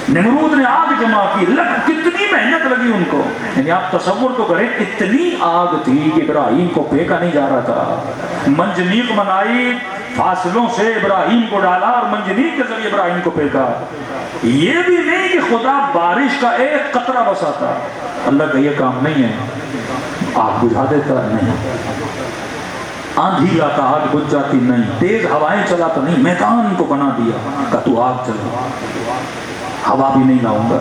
نمرود نے آگ جمع کی، کتنی محنت لگی ان کو. یعنی آپ تصور تو کریں، اتنی آگ تھی کہ ابراہیم کو پھینکا نہیں جا رہا تھا. منجنیق منائی، فاصلوں سے ابراہیم کو ڈالا اور منجنیق کے ذریعے ابراہیم کو پھینکا. یہ بھی نہیں کہ خدا بارش کا ایک قطرہ بساتا. اللہ کا یہ کام نہیں ہے. آگ بجھا دیتا نہیں، آندھی لاتا آگ بجھ جاتی نہیں، تیز ہوائیں چلاتا نہیں، میدان کو بنا دیا کہ تو آگ چلا. ہوا بھی نہیں لاؤں گا،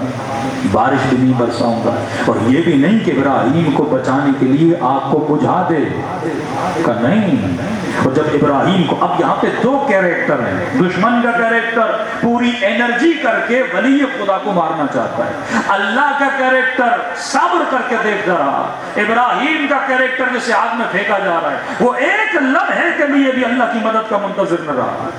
بارش بھی نہیں برساؤں گا. اور یہ بھی نہیں کہ ابراہیم کو بچانے کے لیے آگ کو بجھا دے کہ نہیں. اور جب ابراہیم کو، اب یہاں پہ دو کیریکٹر ہیں. دشمن کا کیریکٹر پوری انرجی کر کے ولی خدا کو مارنا چاہتا ہے. اللہ کا کیریکٹر صبر کر کے دیکھتا رہا. ابراہیم کا کیریکٹر جسے آگ میں پھینکا جا رہا ہے، وہ ایک لمحے کے لیے بھی اللہ کی مدد کا منتظر نہ رہا.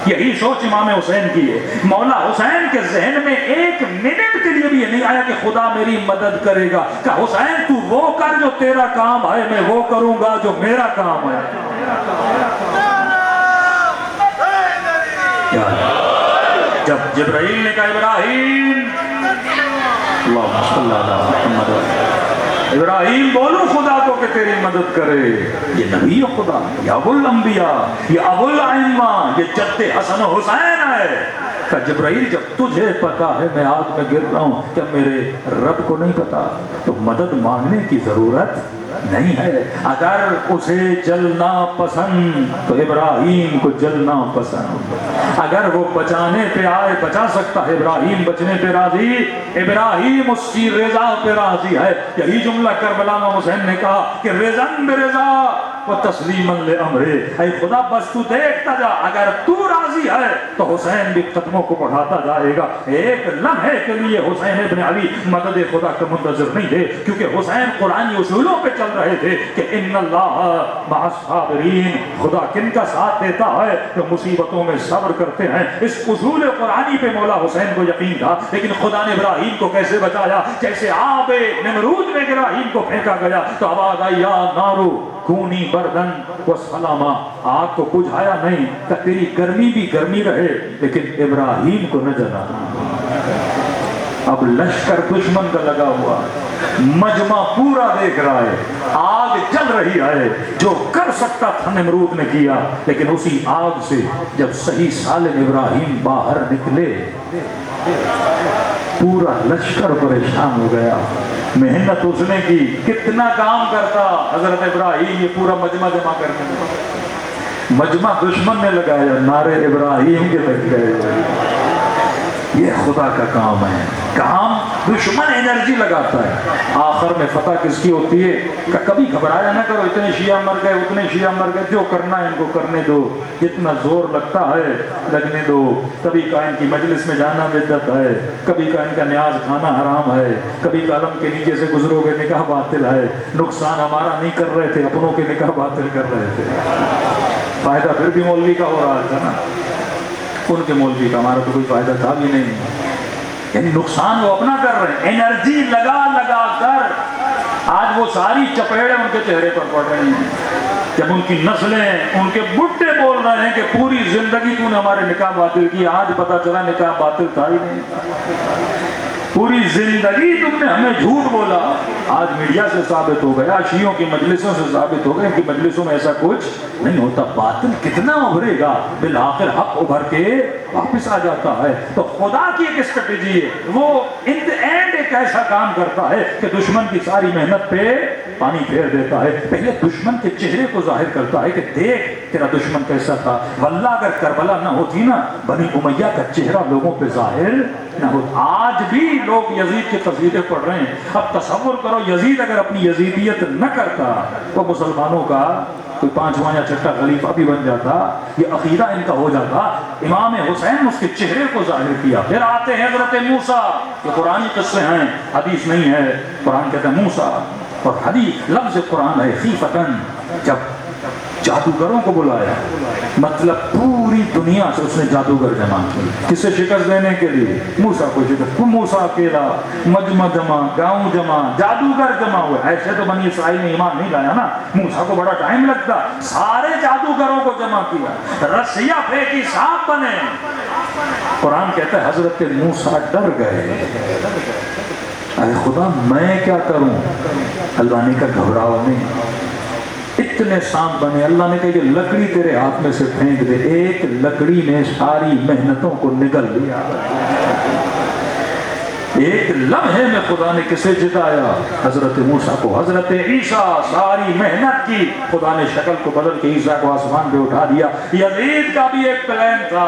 یہی سوچ امام حسین کی ہے. مولا حسین کے ذہن میں ایک منٹ کے لیے بھی یہ نہیں آیا کہ خدا میری مدد کرے گا. کہ حسین تو وہ کر جو تیرا کام ہے، میں وہ کروں گا جو میرا کام ہے. جب جبرائیل نے کہا ابراہیم، اللہم صلی اللہ علیہ محمد، ابراہیم بولو خدا کو کہ تیری مدد کرے. یہ نبی خدا، یہ ابو الانبیاء، یہ ابو الائمہ، یہ جد حسن و حسین ہے. کہ جبرائیل جب تجھے پتا ہے میں آگ میں گر رہا ہوں، جب میرے رب کو نہیں پتا تو مدد مانگنے کی ضرورت نہیں ہے. اگر اسے جلنا پسند تو ابراہیم کو جلنا پسند. اگر وہ بچانے پہ آئے بچا سکتا ہے، ابراہیم بچنے پہ راضی، ابراہیم اس کی رضا پہ راضی ہے. یہی جملہ کربلا میں حسین نے کہا کہ رضن برضا و تسلیما لامرے. اے خدا بس تو دیکھتا جا، اگر تو راضی ہے تو حسین بھی قدموں کو بڑھاتا جائے گا. ایک لمحے کے لیے حسین ابن علی مدد خدا کا منتظر نہیں تھے، کیونکہ حسین قرآنی اصولوں پہ چل رہے تھے کہ ان اللہ مع الصابرین. خدا کن کا ساتھ دیتا ہے جو مصیبتوں میں صبر کرتے ہیں. اس اصول قرآنی پہ مولا حسین کو یقین تھا. لیکن خدا نے ابراہیم کو کیسے بچایا؟ جیسے آب نمرود میں ابراہیم کو پھینکا گیا تو آواز آئی یا نارو کونی بردن و سلاما. آگ کو بجھایا نہیں کہ تیری گرمی بھی گرمی رہے لیکن ابراہیم کو نہ جلا. اب لشکر دشمن کا لگا ہوا، مجمع پورا دیکھ رہا ہے، آگ جل رہی ہے. جو کر سکتا تھا نمرود نے کیا. لیکن اسی آگ سے جب صحیح سالم ابراہیم باہر نکلے، پورا لشکر پریشان ہو گیا. محنت اس نے کی، کتنا کام کرتا حضرت ابراہیم، یہ پورا مجمع جمع کرنے میں. مجمع دشمن نے لگایا، نعرے ابراہیم کے لگ گئے. یہ خدا کا کام ہے. کام دشمن انرجی لگاتا ہے. آخر میں فتح کس کی ہوتی ہے؟ کہ کبھی گھبرایا نہ کرو، اتنے شیعہ مر گئے اتنے شیعہ مر گئے، جو کرنا ہے ان کو کرنے دو، جتنا زور لگتا ہے لگنے دو. کبھی کا ان کی مجلس میں جانا بدعت ہے، کبھی کا ان کا نیاز کھانا حرام ہے، کبھی قلم کے نیچے سے گزرو گے نکاح باطل ہے. نقصان ہمارا نہیں کر رہے تھے، اپنوں کے نکاح باطل کر رہے تھے. فائدہ پھر بھی مولوی کا ہو رہا تھا نا، ان کے مولوی کا، ہمارا تو کوئی فائدہ تھا بھی نہیں. یعنی نقصان وہ اپنا کر رہے ہیں، انرجی لگا لگا کر. آج وہ ساری چپیڑیں ان کے چہرے پر پڑ رہی ہیں. جب ان کی نسلیں، ان کے بڈھے بول رہے ہیں کہ پوری زندگی تو نے ہمارے نکاح باطل کی، آج پتا چلا نکاح باطل تھا ہی نہیں. پوری زندگی تم نے ہمیں جھوٹ بولا. آج میڈیا سے ثابت ہو گیا، شیعوں کی مجلسوں سے ثابت ہو گیا کہ مجلسوں میں ایسا کچھ نہیں ہوتا. باطل کتنا ابھرے گا، بالآخر حق ابھر کے واپس آ جاتا ہے. تو خدا کی ایک اسٹریٹجی ہے، وہ ان دی اینڈ ایک ایسا کام کرتا ہے کہ دشمن کی ساری محنت پہ پانی پھیر دیتا ہے. پہلے دشمن کے چہرے کو ظاہر کرتا ہے کہ دیکھ تیرا دشمن کیسا تھا. واللہ اگر کربلا نہ ہوتی نا، بنی امیہ کا چہرہ لوگوں پہ ظاہر نہ ہوتا. آج بھی لوگ یزید کی تصویریں پڑھ رہے ہیں. اب تصور کرو یزید اگر اپنی یزیدیت نہ کرتا، وہ مسلمانوں کا کوئی پانچواں یا چھٹا خلیفہ بھی بن جاتا، یہ عقیدہ ان کا ہو جاتا. امام حسین اس کے چہرے کو ظاہر کیا. پھر آتے ہیں حضرت موسیٰ، یہ قرآنی قصے ہیں، حدیث نہیں ہے. قرآن کہتا ہے موسیٰ اور حدیث لفظ قرآن ہے خیفتن، جب جادوگروں کو بلایا، مطلب پوری دنیا سے اس نے جادوگر جمع کی، کسے شکست دینے کے لیے؟ موسیٰ کو شکست۔ موسیٰ اکیلا، مجمع جمع، گاؤں جمع، جادوگر جمع ہوئے۔ ایسے تو بنی اسرائیل نے ایمان نہیں لایا نا، موسیٰ کو بڑا ٹائم لگتا، سارے جادوگروں کو جمع کیا، رسیاں پھینکی، سانپ بنے۔ قرآن کہتا ہے حضرت موسیٰ ڈر گئے، اے خدا میں کیا کروں؟ اللہ نے کہا گھبراؤ نہیں، اتنے سانپ بنے۔ اللہ نے کہا یہ لکڑی تیرے ہاتھ میں سے پھینک دے، ایک لکڑی نے ساری محنتوں کو نگل لیا۔ ایک لمحے میں خدا نے کسے جتایا؟ حضرت موسیٰ کو۔ حضرت عیسیٰ ساری محنت کی، خدا نے شکل کو بدل کے عیسیٰ کو آسمان پہ اٹھا دیا۔ یزید کا بھی ایک پلان تھا،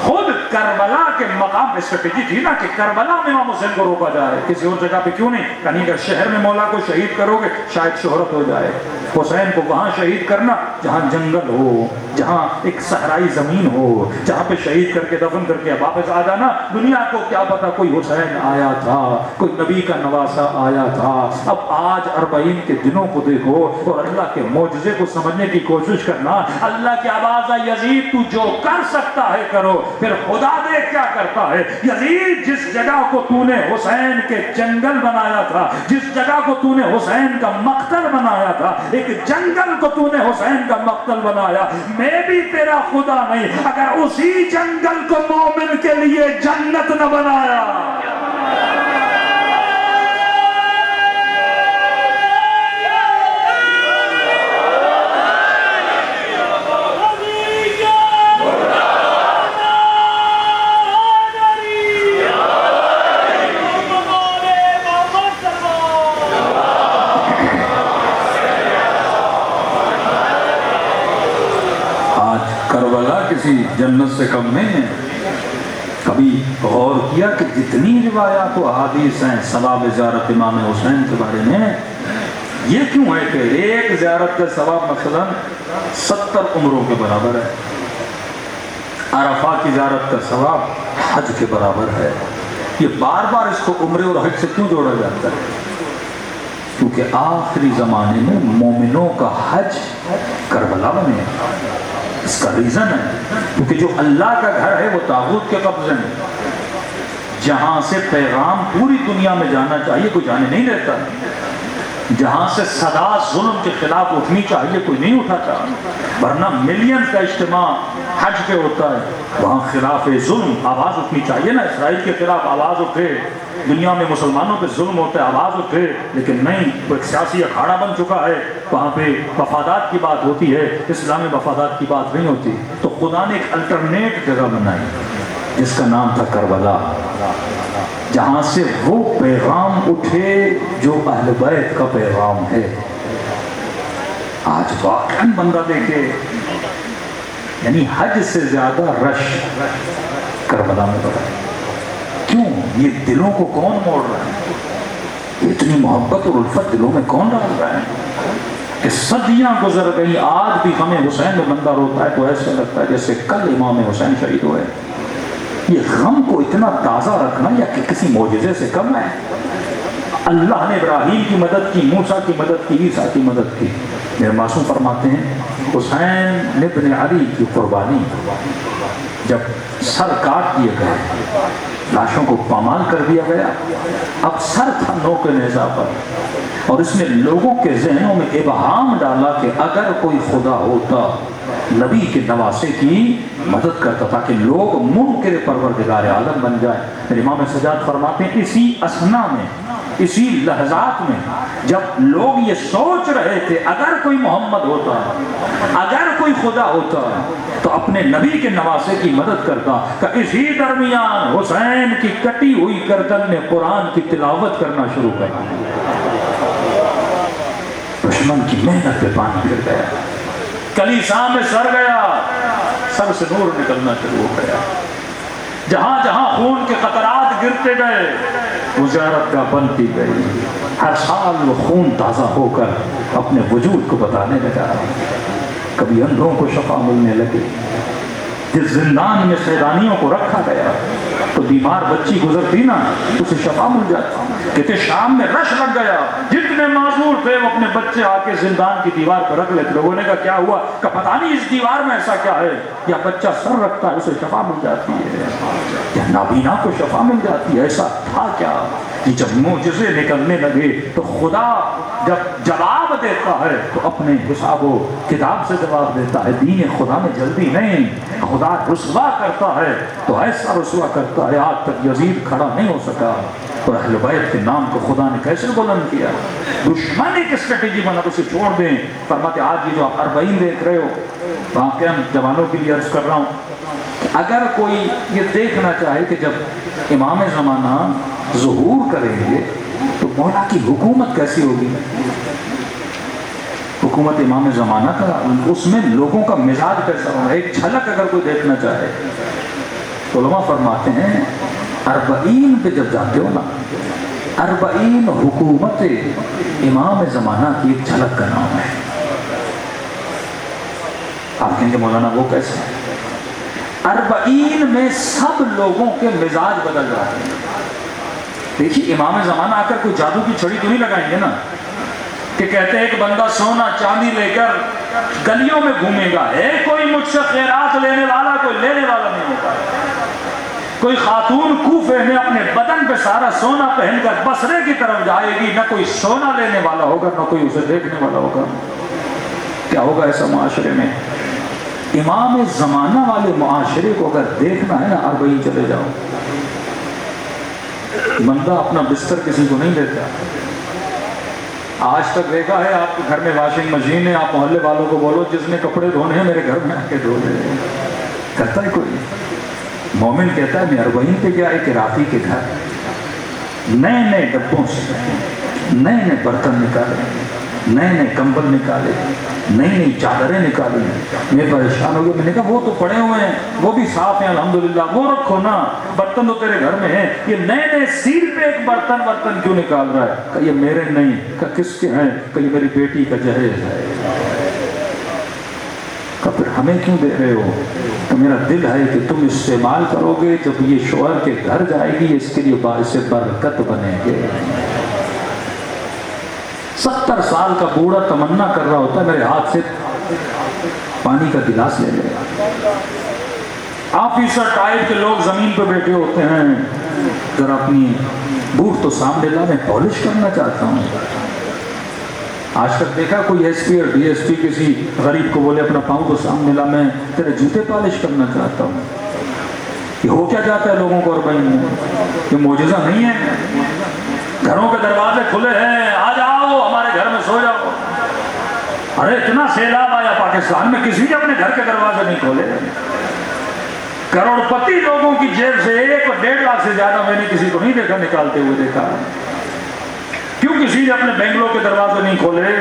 خود کربلا کے مقام پہ اسٹریٹجی تھی نا کہ کربلا میں امام حسین کو روکا جائے، کسی اور جگہ پہ کیوں نہیں؟ کہیں اگر شہر میں مولا کو شہید کرو گے شاید شہرت ہو جائے، حسین کو وہاں شہید کرنا جہاں جنگل ہو، جہاں ایک صحرائی زمین ہو، جہاں پہ شہید کر کے دفن کر کے واپس آ جانا۔ دنیا کو کیا پتا کوئی حسین آیا تھا، کوئی نبی کا نواسا آیا تھا۔ اب آج 40 کے دنوں کو دیکھو اور اللہ کے معجزے کو سمجھنے کی کوشش کرنا۔ اللہ کی آواز ہے یزید تو جو کر سکتا ہے کرو، پھر خدا دیکھ کیا کرتا ہے۔ یزید جس جگہ کو تو نے حسین کے جنگل بنایا تھا، جس جگہ کو تو نے حسین کا مقتل بنایا تھا، ایک جنگل کو تو نے حسین کا مقتل بنایا، میں بھی تیرا خدا نہیں اگر اسی جنگل کو مومن کے لیے جنت نہ بنایا۔ کربلا کسی جنت سے کم نہیں ہے۔ کبھی غور کیا کہ جتنی روایات و احادیث ہیں ثواب زیارت امام حسین کے بارے میں، یہ کیوں ہے کہ ایک زیارت کا ثواب مثلا 70 عمروں کے برابر ہے، عرفہ کی زیارت کا ثواب حج کے برابر ہے۔ یہ بار بار اس کو عمرے اور حج سے کیوں جوڑا جاتا ہے؟ کیونکہ آخری زمانے میں مومنوں کا حج کربلا بنے۔ اس کا ریزن ہے کیونکہ جو اللہ کا گھر ہے وہ طاغوت کے قبضے میں، جہاں سے پیغام پوری دنیا میں جانا چاہیے کوئی جانے نہیں دیتا، جہاں سے صدا ظلم کے خلاف اٹھنی چاہیے کوئی نہیں اٹھاتا، ورنہ ملین کا اجتماع حج پہ ہوتا ہے، وہاں خلاف ظلم آواز اٹھنی چاہیے نا، اسرائیل کے خلاف آواز اٹھے، دنیا میں مسلمانوں پہ ظلم ہوتا ہے آواز اٹھے، لیکن نہیں، وہ ایک سیاسی اکھاڑا بن چکا ہے، وہاں پہ مفادات کی بات ہوتی ہے، اسلام میں مفادات کی بات نہیں ہوتی۔ تو خدا نے ایک الٹرنیٹ جگہ بنائی جس کا نام تھا کربلا، جہاں سے وہ پیغام اٹھے جو اہل بیت کا پیغام ہے۔ آج واقعاً بندہ دیکھے، یعنی حج سے زیادہ رش کربلا میں بڑھا ہے۔ کیوں؟ یہ دلوں کو کون موڑ رہا ہے؟ اتنی محبت اور الفت دلوں میں کون ڈال رہا ہے کہ صدیاں گزر گئی، آج بھی ہمیں حسین میں بندہ روتا ہے تو ایسا لگتا ہے جیسے کل امام حسین شہید ہوئے۔ یہ غم کو اتنا تازہ رکھنا یا کہ کسی معجزے سے کم ہے؟ اللہ نے ابراہیم کی مدد کی، موسیٰ کی مدد کی، عیسیٰ کی مدد کی۔ میرے معصوم فرماتے ہیں حسین ابن علی کی قربانی جب سر کاٹ دیے گئے، لاشوں کو پامال کر دیا گیا، اب سر تھا نوک نیزہ پر، اور اس نے لوگوں کے ذہنوں میں ابہام ڈالا کہ اگر کوئی خدا ہوتا نبی کے نواسے کی مدد کرتا تاکہ لوگ منکر پروردگار عالم بن جائے۔ پھر امام سجاد فرماتے ہیں اسی اثنا میں، اسی لحظات میں جب لوگ یہ سوچ رہے تھے اگر کوئی محمد ہوتا، اگر کوئی خدا ہوتا تو اپنے نبی کے نواسے کی مدد کرتا، کہ اسی درمیان حسین کی کٹی ہوئی گردن نے قرآن کی تلاوت کرنا شروع کر دیا۔ دشمن کی محنت پہ پانی گر گیا، کلیسا میں سر گیا، سر سے نور نکلنا شروع ہو گیا، جہاں جہاں خون کے قطرات گرتے گئے وہ زیارت گاہ بنتی گئی، ہر سال وہ خون تازہ ہو کر اپنے وجود کو بتانے لگا، کبھی اندھوں کو شفا ملنے لگی، جس زندان میں سیدانیوں کو رکھا گیا تو بیمار بچی گزرتی نا اسے شفا مل جاتی. کہتے شام میں رش لگ گیا, جتنے معذور تھے وہ اپنے بچے آ کے زندان کی دیوار پر رکھ لیتے. لوگوں نے کہا کیا ہوا؟ کہ پتہ نہیں اس دیوار میں ایسا کیا ہے, یا بچہ سر رکھتا ہے اسے شفا مل جاتی ہے, یا نابینا کو شفا مل جاتی ہے. ایسا تھا کیا کہ جب معجزے نکلنے لگے تو خدا جب جواب دیتا ہے تو اپنے حساب و کتاب سے جواب دیتا ہے. دین خدا میں جلدی نہیں, خدا رسوا کرتا ہے تو ایسا رسوا کرتا ہے آج تک یزید کھڑا نہیں ہو سکا. اور اہل بیت کے نام کو خدا نے کیسے بلند کیا. دشمن ایک اسٹریٹجی بنا تو اسے چھوڑ دیں. فرماتے آج یہ جو آپ 40 دیکھ رہے ہو, واقعہ جوانوں کے لیے عرض کر رہا ہوں, اگر کوئی یہ دیکھنا چاہے کہ جب امام زمانہ ظہور کریں گے تو مولا کی حکومت کیسی ہوگی, حکومت امام زمانہ کا, اس میں لوگوں کا مزاج کیسا ہوگا, ایک جھلک اگر کوئی دیکھنا چاہے تو علماء فرماتے ہیں 40 پہ جب جاتے ہو نا, 40 حکومت امام زمانہ کی ایک جھلک کا نام ہے. آپ کہیں گے مولانا وہ کیسے ہے؟ 40 میں سب لوگوں کے مزاج بدل جاتے ہیں. دیکھیے امام زمانہ آ کر کوئی جادو کی چھڑی تو نہیں لگائیں گے نا کہ کہتے ہیں ایک بندہ سونا چاندی لے کر گلیوں میں گھومے گا, کوئی مجھ سے خیرات لینے والا کوئی لینے والا نہیں ہوتا. کوئی خاتون کوفے میں اپنے بدن پہ سارا سونا پہن کر بصرے کی طرف جائے گی, نہ کوئی سونا لینے والا ہوگا نہ کوئی اسے دیکھنے والا ہوگا. کیا ہوگا ایسا معاشرے میں؟ امام زمانہ والے معاشرے کو اگر دیکھنا ہے نا 40 چلے جاؤ. بندہ اپنا بستر کسی کو نہیں دیتا. آج تک دیکھا ہے آپ کے گھر میں واشنگ مشین ہے, آپ محلے والوں کو بولو جس نے کپڑے دھونے ہیں میرے گھر میں آ کے دھو لے, کرتا ہے کوئی؟ مومن کہتا ہے میں 40 پہ گیا ایک راتی کے گھر, نئے نئے ڈبوں سے نئے نئے برتن نکالے, نئے نئے کمبل نکالے, نئی نئی چادریں نکالی. میں پریشان ہو گیا, میں نے کہا وہ تو پڑے ہوئے ہیں, وہ بھی صاف ہیں الحمدللہ, وہ رکھو نا, برتن تو تیرے گھر میں ہیں, یہ نئے نئے سیل پہ ایک برتن کیوں نکال رہا ہے؟ کہ یہ میرے نہیں. کہ کس کے ہیں؟ کہ یہ میری بیٹی کا جہیز ہے. کہ پھر ہمیں کیوں دے رہے ہو؟ تو میرا دل ہے کہ تم استعمال کرو گے, جب یہ شوہر کے گھر جائے گی اس کے لیے باعث برکت بنے گے. 70 سال کا بوڑھا تمنا کر رہا ہوتا ہے میرے ہاتھ سے پانی کا گلاس لے لے. آفیسر ٹائپ کے لوگ زمین پہ بیٹھے ہوتے ہیں, ذرا اپنی بوٹ تو سامنے لا, میں پالش کرنا چاہتا ہوں. آج تک دیکھا کوئی ایس پی اور ڈی ایس پی کسی غریب کو بولے اپنا پاؤں تو سامنے لا, میں تیرے جوتے پالش کرنا چاہتا ہوں. یہ ہو کیا جاتا ہے لوگوں کو 40 میں؟ یہ معجزہ نہیں ہے. گھروں کے دروازے کھلے ہیں, آ جاؤ ہمارے گھر میں سو جاؤ. ارے اتنا سیلاب آیا پاکستان میں, کسی نے اپنے گھر کے دروازے نہیں کھولے. کروڑ پتی لوگوں کی جیب سے 1 اور 1.5 لاکھ سے زیادہ میں نے کسی کو نہیں دیکھا نکالتے ہوئے دیکھا. کیوں کسی نے اپنے بینگلوں کے دروازے نہیں کھولے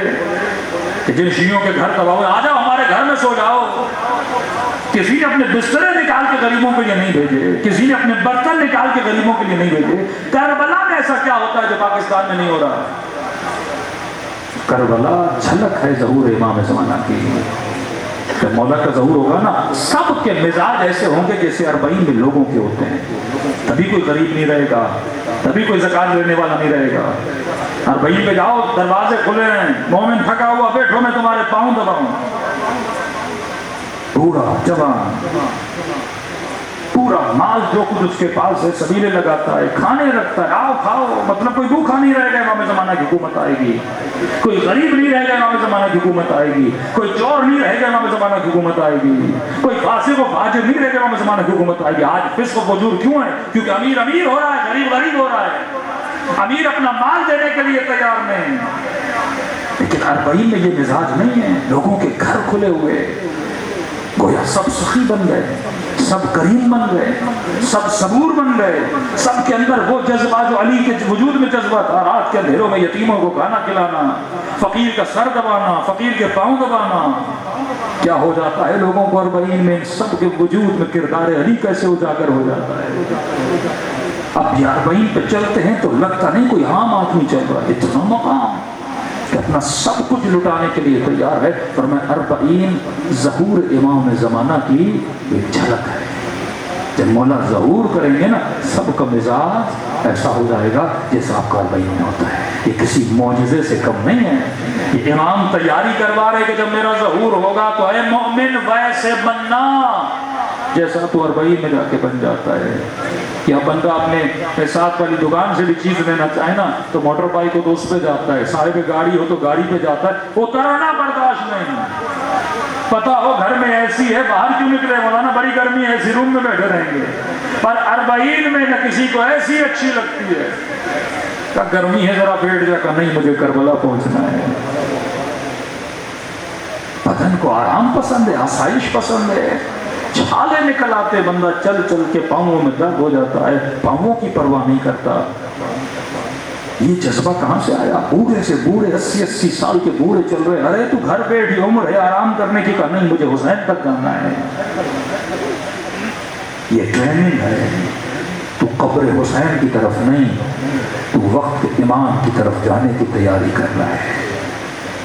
کہ جن شیعوں کے گھر تباہ ہوئے, آ جاؤ ہمارے گھر میں سو جاؤ. کسی نے اپنے بسترے نکال کے غریبوں کے لیے نہیں بھیجے, کسی نے اپنے برتن نکال کے غریبوں کے لیے نہیں بھیجے. کربلا میں ایسا کیا ہوتا ہے جو پاکستان میں نہیں ہو رہا؟ کربلا جھلک ہے ظہور امام زمانہ کی. جب مولا کا ظہور ہوگا نا, سب کے مزاج ایسے ہوں گے جیسے 40 میں لوگوں کے ہوتے ہیں. تبھی کوئی غریب نہیں رہے گا, تبھی کوئی زکات لینے والا نہیں رہے گا. 40 پہ جاؤ, دروازے کھلے ہیں, مومن تھکا ہوا بیٹھو, میں تمہارے پاؤں دباؤں. بوڑھا جوان پورا مال جو کچھ اس کے پاس ہے سبیلے لگاتا ہے, کھانے رکھتا ہے, آؤ کھاؤ. مطلب کوئی بھوکا نہیں رہے گا, امام زمانہ کی حکومت آئے گی. کوئی غریب نہیں رہے گا, امام زمانہ کی حکومت آئے گی. کوئی چور نہیں رہے گا, امام زمانہ کی حکومت آئے گی. کوئی فاسق و فاجر نہیں رہے گا, امام زمانہ کی حکومت آئے گی. آج فسق و فجور کیوں ہے؟ کیونکہ امیر امیر ہو رہا ہے, غریب غریب ہو رہا ہے. امیر اپنا مال دینے کے لیے تیار نہیں, لیکن 40 میں یہ مزاج نہیں ہے. لوگوں کے گھر کھلے ہوئے, گویا سب سخی بن گئے, سب کریم بن گئے, سب صبور بن گئے. سب کے اندر وہ جذبہ جو علی کے وجود میں جذبہ تھا, رات کے اندھیروں میں یتیموں کو کھانا کھلانا, فقیر کا سر دبانا, فقیر کے پاؤں دبانا. کیا ہو جاتا ہے لوگوں کو 40 میں؟ سب کے وجود میں کردار علی کیسے اجاگر ہو جاتا ہے. اب 40 پہ چلتے ہیں تو لگتا نہیں کوئی عام آدمی چل رہا ہے. اتنا مقام کہ اپنا سب کچھ لٹانے کے لیے تیار ہے. فرمایا 40 ظہور امام زمانہ کی ایک جھلک ہے. جب مولا ظہور کریں گے نا سب کا مزاج ایسا ہو جائے گا جیسا آپ کا اربعین میں ہوتا ہے. یہ کسی معجزے سے کم نہیں ہے. یہ امام تیاری کروا رہے کہ جب میرا ظہور ہوگا تو اے مومن ویسے بننا جیسا تو اربعین میں جا کے بن جاتا ہے. یا بندہ اپنے ساتھ والی دکان سے بھی چیز لینا چاہے نا تو موٹر بائک ہو تو اس پہ جاتا ہے, صاحب گاڑی ہو تو گاڑی پہ جاتا ہے. اترنا برداشت نہیں. پتا ہو گھر میں ایسی ہے باہر کیوں نکلے مولانا بڑی گرمی ہے ایسی روم میں بیٹھے رہیں گے. پر اربعین میں نہ کسی کو ایسی اچھی لگتی ہے کہ گرمی ہے ذرا بیٹھ جا کر نہیں مجھے کربلا پہنچنا ہے. بدن کو آرام پسند ہے, آسائش پسند ہے. چھالے نکل آتے بندہ چل چل کے پاؤں میں درد ہو جاتا ہے, پاؤں کی پرواہ نہیں کرتا. یہ جذبہ کہاں سے آیا؟ بوڑھے سے بوڑھے 80 سال کے بوڑھے چل رہے, ارے تو گھر بیٹھی عمر ہے آرام کرنے کی, کہا نہیں مجھے حسین تک جانا ہے. یہ ٹریننگ ہے. تو قبر حسین کی طرف نہیں, تو وقت امام کی طرف جانے کی تیاری کر رہا ہے.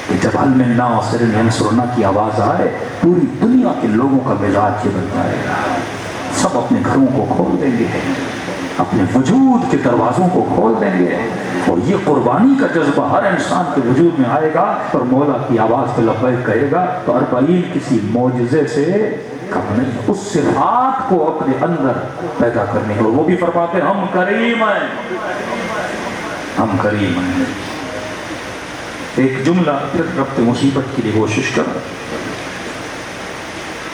کہ جب علم ناصر ینصرنا کی آواز آئے پوری دنیا کے لوگوں کا مزاج یہ بن جائے گا. سب اپنے گھروں کو کھول دیں گے, اپنے وجود کے دروازوں کو کھول دیں گے, اور یہ قربانی کا جذبہ ہر انسان کے وجود میں آئے گا اور مولا کی آواز پہ لبیک کہے گا. تو اربعین کسی معجزے سے کم نہیں, اس صفات کو اپنے اندر پیدا کرنے کو. وہ بھی فرماتے ہم کریم ہیں, ہم کریم ہیں. ایک جملہ پھر ربط مصیبت کی لیے کوشش کرو.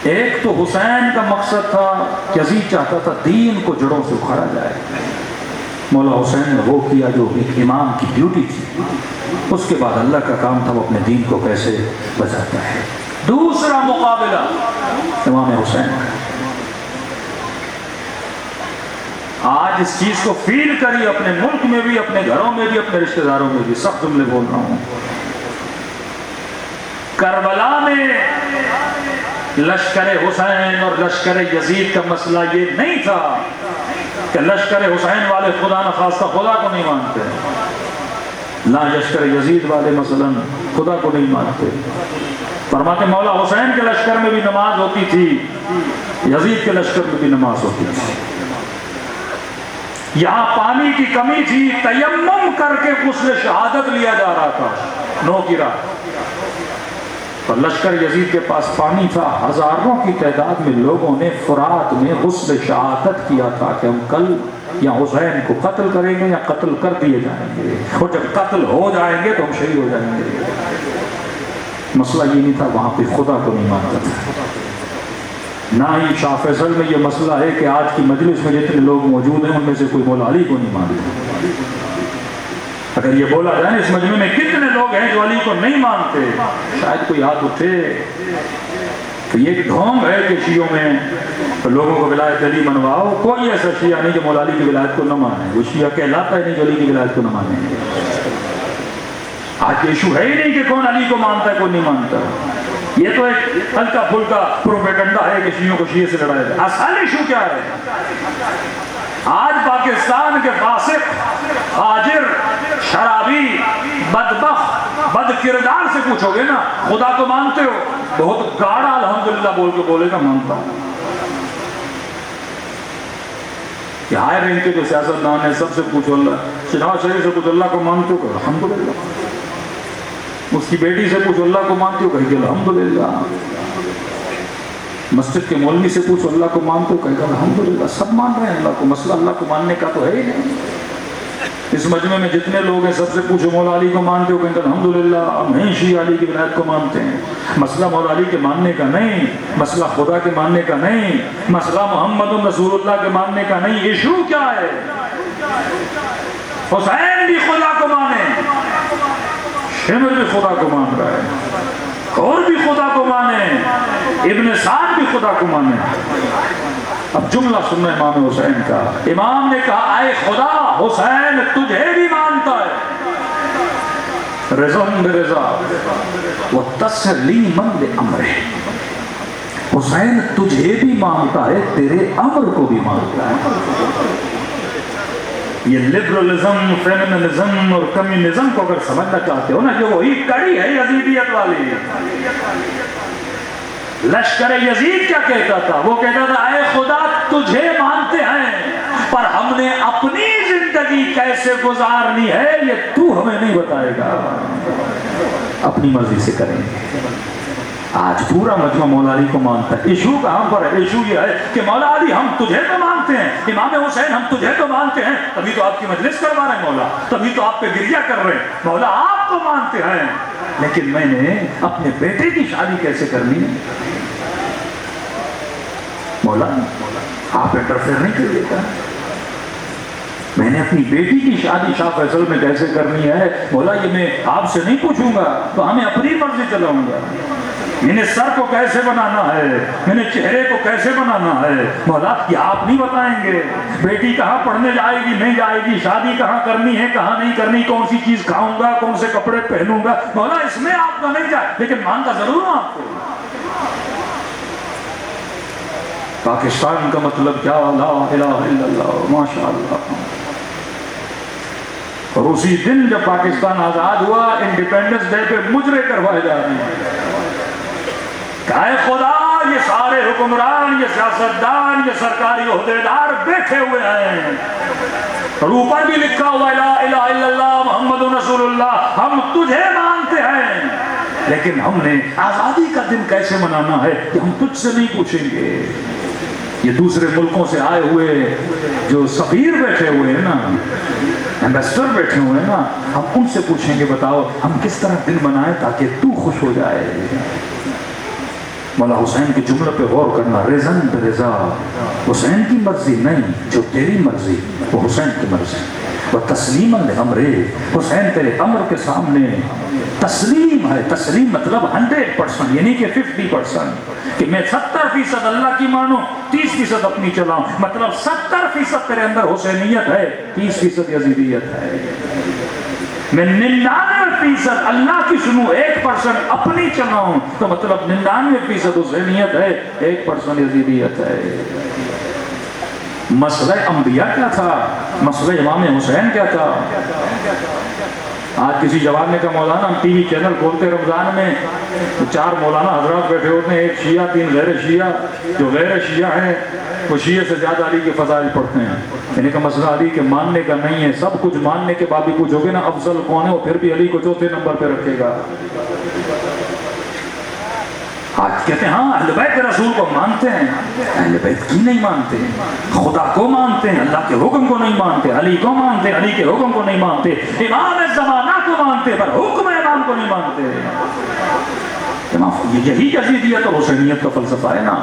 ایک تو حسین کا مقصد تھا, یزید چاہتا تھا دین کو جڑوں سے اکھاڑا جائے. مولا حسین نے وہ کیا جو ایک امام کی ڈیوٹی تھی. اس کے بعد اللہ کا کام تھا وہ اپنے دین کو کیسے بچاتا ہے. دوسرا مقابلہ امام حسین کا. آج اس چیز کو فیل کری اپنے ملک میں بھی, اپنے گھروں میں بھی, اپنے رشتہ داروں میں بھی. سب جملے بول رہا ہوں. کربلا میں لشکر حسین اور لشکر یزید کا مسئلہ یہ نہیں تھا کہ لشکر حسین والے خدا نخواستہ خدا کو نہیں مانتے, لا لشکر یزید والے مثلا خدا کو نہیں مانتے. فرماتے مولا حسین کے لشکر میں بھی نماز ہوتی تھی, یزید کے لشکر میں بھی نماز ہوتی تھی. یہاں پانی کی کمی تھی, تیمم کر کے غسل شہادت لیا جا رہا تھا 9 کی رات. اور لشکر یزید کے پاس پانی تھا. ہزاروں کی تعداد میں لوگوں نے فرات میں غسل شہادت کیا تھا کہ ہم کل یا حسین کو قتل کریں گے یا قتل کر دیے جائیں گے, اور جب قتل ہو جائیں گے تو ہم شہید ہو جائیں گے. مسئلہ یہ نہیں تھا, وہاں پہ خدا کو نہیں مانتا تھا. نہ ہی شاہ فیصل میں یہ مسئلہ ہے کہ آج کی مجلس میں جتنے لوگ موجود ہیں ان میں سے کوئی مولا علی کو نہیں مانتا. اگر یہ بولا جائے اس مجمع میں کتنے لوگ ہیں جو علی کو نہیں مانتے, شاید کوئی ہاتھ اٹھے. تو یہ ایک ڈھونگ ہے کہ شیعوں میں لوگوں کو ولایت علی منواؤ. کوئی ایسا شیعہ نہیں جو مولا علی کی ولایت کو نہ مانے. وہ شیعہ کہلاتا ہے نہیں جو علی کی ولایت کو نہ مانے. آج ایشو ہے ہی نہیں کہ کون علی کو مانتا ہے کون نہیں مانتا. یہ تو ایک ہلکا پھلکا پروپیگنڈا ہے کہ شیعوں کو شیعہ سے لڑایا جائے. اصل ایشو کیا ہے؟ آج پاکستان کے فاسق, فاجر, شرابی, بدبخت, بد کردار سے پوچھو گے نا خدا کو مانتے ہو, بہت گاڑا الحمدللہ بول کے بولے گا مانتا ہوں. کہ ہائے رینک کے جو سیاستدان ہیں سب سے پوچھو اللہ, شناز شریف سے پوچھو اللہ کو مانتے ہو الحمدللہ. اس کی بیٹی سے پوچھو اللہ کو مانتے ہو کہیں گے الحمدللہ. مسجد کے مولوی سے پوچھو اللہ کو مانتے ہو کہیں گے الحمدللہ. سب مان رہے ہیں اللہ کو, مسئلہ اللہ کو ماننے کا تو ہے ہی نہیں. اس مجمع میں جتنے لوگ ہیں سب سے پوچھو مولا علی کو مانتے ہو کہیں گے الحمدللہ. ہم ہیں شیعہ علی کی ولایت کو مانتے ہیں. مسئلہ مولا علی کے ماننے کا نہیں, مسئلہ خدا کے ماننے کا نہیں, مسئلہ محمد رسول اللہ کے ماننے کا نہیں. ایشو کیا ہے؟ حسین بھی خدا کو مانے, شمر بھی خدا کو مان رہا ہے, اور بھی خدا کو مانے, ابن سعد بھی خدا کو مانے. اب جملہ سننا امام حسین کا. امام نے کہا اے خدا حسین تجھے بھی مانتا ہے, رضا برضا وتسلیما لامرہ. حسین تجھے بھی مانتا ہے, تیرے امر کو بھی مانتا ہے. یہ لبرلزم, فیمنزم اور کمیونزم کو اگر سمجھنا چاہتے ہو نا, جو وہی کڑی ہے یزیدیت والی. لشکر یزید کیا کہتا تھا؟ وہ کہتا تھا اے خدا تجھے مانتے ہیں پر ہم نے اپنی زندگی کیسے گزارنی ہے یہ تو ہمیں نہیں بتائے گا، اپنی مرضی سے کریں گے۔ آج پورا مجمع مولا علی کو مانتا ہے۔ ایشو کہاں پر ہے؟ ایشو یہ ہے کہ مولا علی ہم تجھے تو مانتے ہیں، امام حسین ہم تجھے تو مانتے ہیں، تبھی تو آپ کی مجلس کروا رہے ہیں مولا، تبھی تو آپ پہ گریہ کر رہے ہیں، مولا آپ کو مانتے ہیں، لیکن میں نے اپنے بیٹے کی شادی کیسے کرنی ہے؟ مولا آپ انٹرفیئر نہیں کریے گا، میں نے اپنی بیٹی کی شادی شاہ فیصل میں کیسے کرنی ہے مولا یہ میں آپ سے نہیں پوچھوں گا، تو ہمیں اپنی مرضی چلاؤں گا، میں نے سر کو کیسے بنانا ہے، میں نے چہرے کو کیسے بنانا ہے مولا یہ آپ نہیں بتائیں گے، بیٹی کہاں پڑھنے جائے گی نہیں جائے گی، شادی کہاں کرنی ہے کہاں نہیں کرنی، کون سی چیز کھاؤں گا کون سے کپڑے پہنوں گا مولا اس میں آپ کا نہیں جائے، لیکن مانتا ضرور ہوں آپ کو۔ پاکستان کا مطلب کیا؟ لا الہ الا اللہ، ماشاء اللہ۔ اور اسی دن جب پاکستان آزاد ہوا انڈیپینڈنس ڈے پہ مجرے کروائے جا رہے ہیں کہ اے خدا یہ سارے حکمران یہ سیاستدان یہ سرکاری عہدیدار بیٹھے ہوئے ہیں اور اوپر بھی لکھا ہوا لا الہ الا اللہ محمد رسول اللہ، ہم تجھے مانتے ہیں لیکن ہم نے آزادی کا دن کیسے منانا ہے کہ ہم تجھ سے نہیں پوچھیں گے، یہ دوسرے ملکوں سے آئے ہوئے جو سفیر بیٹھے ہوئے ہیں نا، ایمبیسڈر بیٹھے ہوئے ہیں نا، ہم ان سے پوچھیں گے بتاؤ ہم کس طرح دن منائیں تاکہ تو خوش ہو جائے۔ مولا حسین کے جملے پہ غور کرنا، رضن برضا، حسین کی مرضی نہیں، جو تیری مرضی وہ حسین کی مرضی، وہ تسلیم لامرے، حسین تیرے امر کے سامنے تسلیم ہے، تسلیم مطلب 100% یعنی کہ 50%، کہ میں 70% اللہ کی مانوں 30% اپنی چلاؤں، مطلب 70% تیرے اندر حسینیت ہے 30% یزیدیت ہے، میں 99% اللہ کی سنوں 1% اپنی چلاؤں تو مطلب 99% حسینیت ہے 1% یزیدیت ہے۔ مسئلہ انبیاء کیا تھا؟ مسئلہ امام حسین کیا تھا؟ آج کسی جوان نے کہا مولانا ہم ٹی وی چینل کھولتے رمضان میں تو 4 مولانا حضرات بیٹھے ہوتے ہیں، ایک شیعہ 3 غیر شیعہ، جو غیر شیعہ ہیں وہ شیعہ سے زیادہ علی کے فضائل پڑھتے ہیں، یعنی کہ مسئلہ علی کے ماننے کا نہیں ہے، سب کچھ ماننے کے بعد بھی پوچھو گے نا افضل کون ہے وہ پھر بھی علی کو 4تھے نمبر پہ رکھے گا۔ آج کہتے ہیں ہاں اہل بیت رسول کو مانتے ہیں، اہل بیت کی نہیں مانتے، خدا کو مانتے ہیں اللہ کے حکم کو نہیں مانتے، علی کو مانتے علی کے حکم کو نہیں مانتے، امام زمانہ کو مانتے پر حکم امام کو نہیں مانتے۔ یہی یزیدیت اور حسینیت کا فلسفہ ہے نا،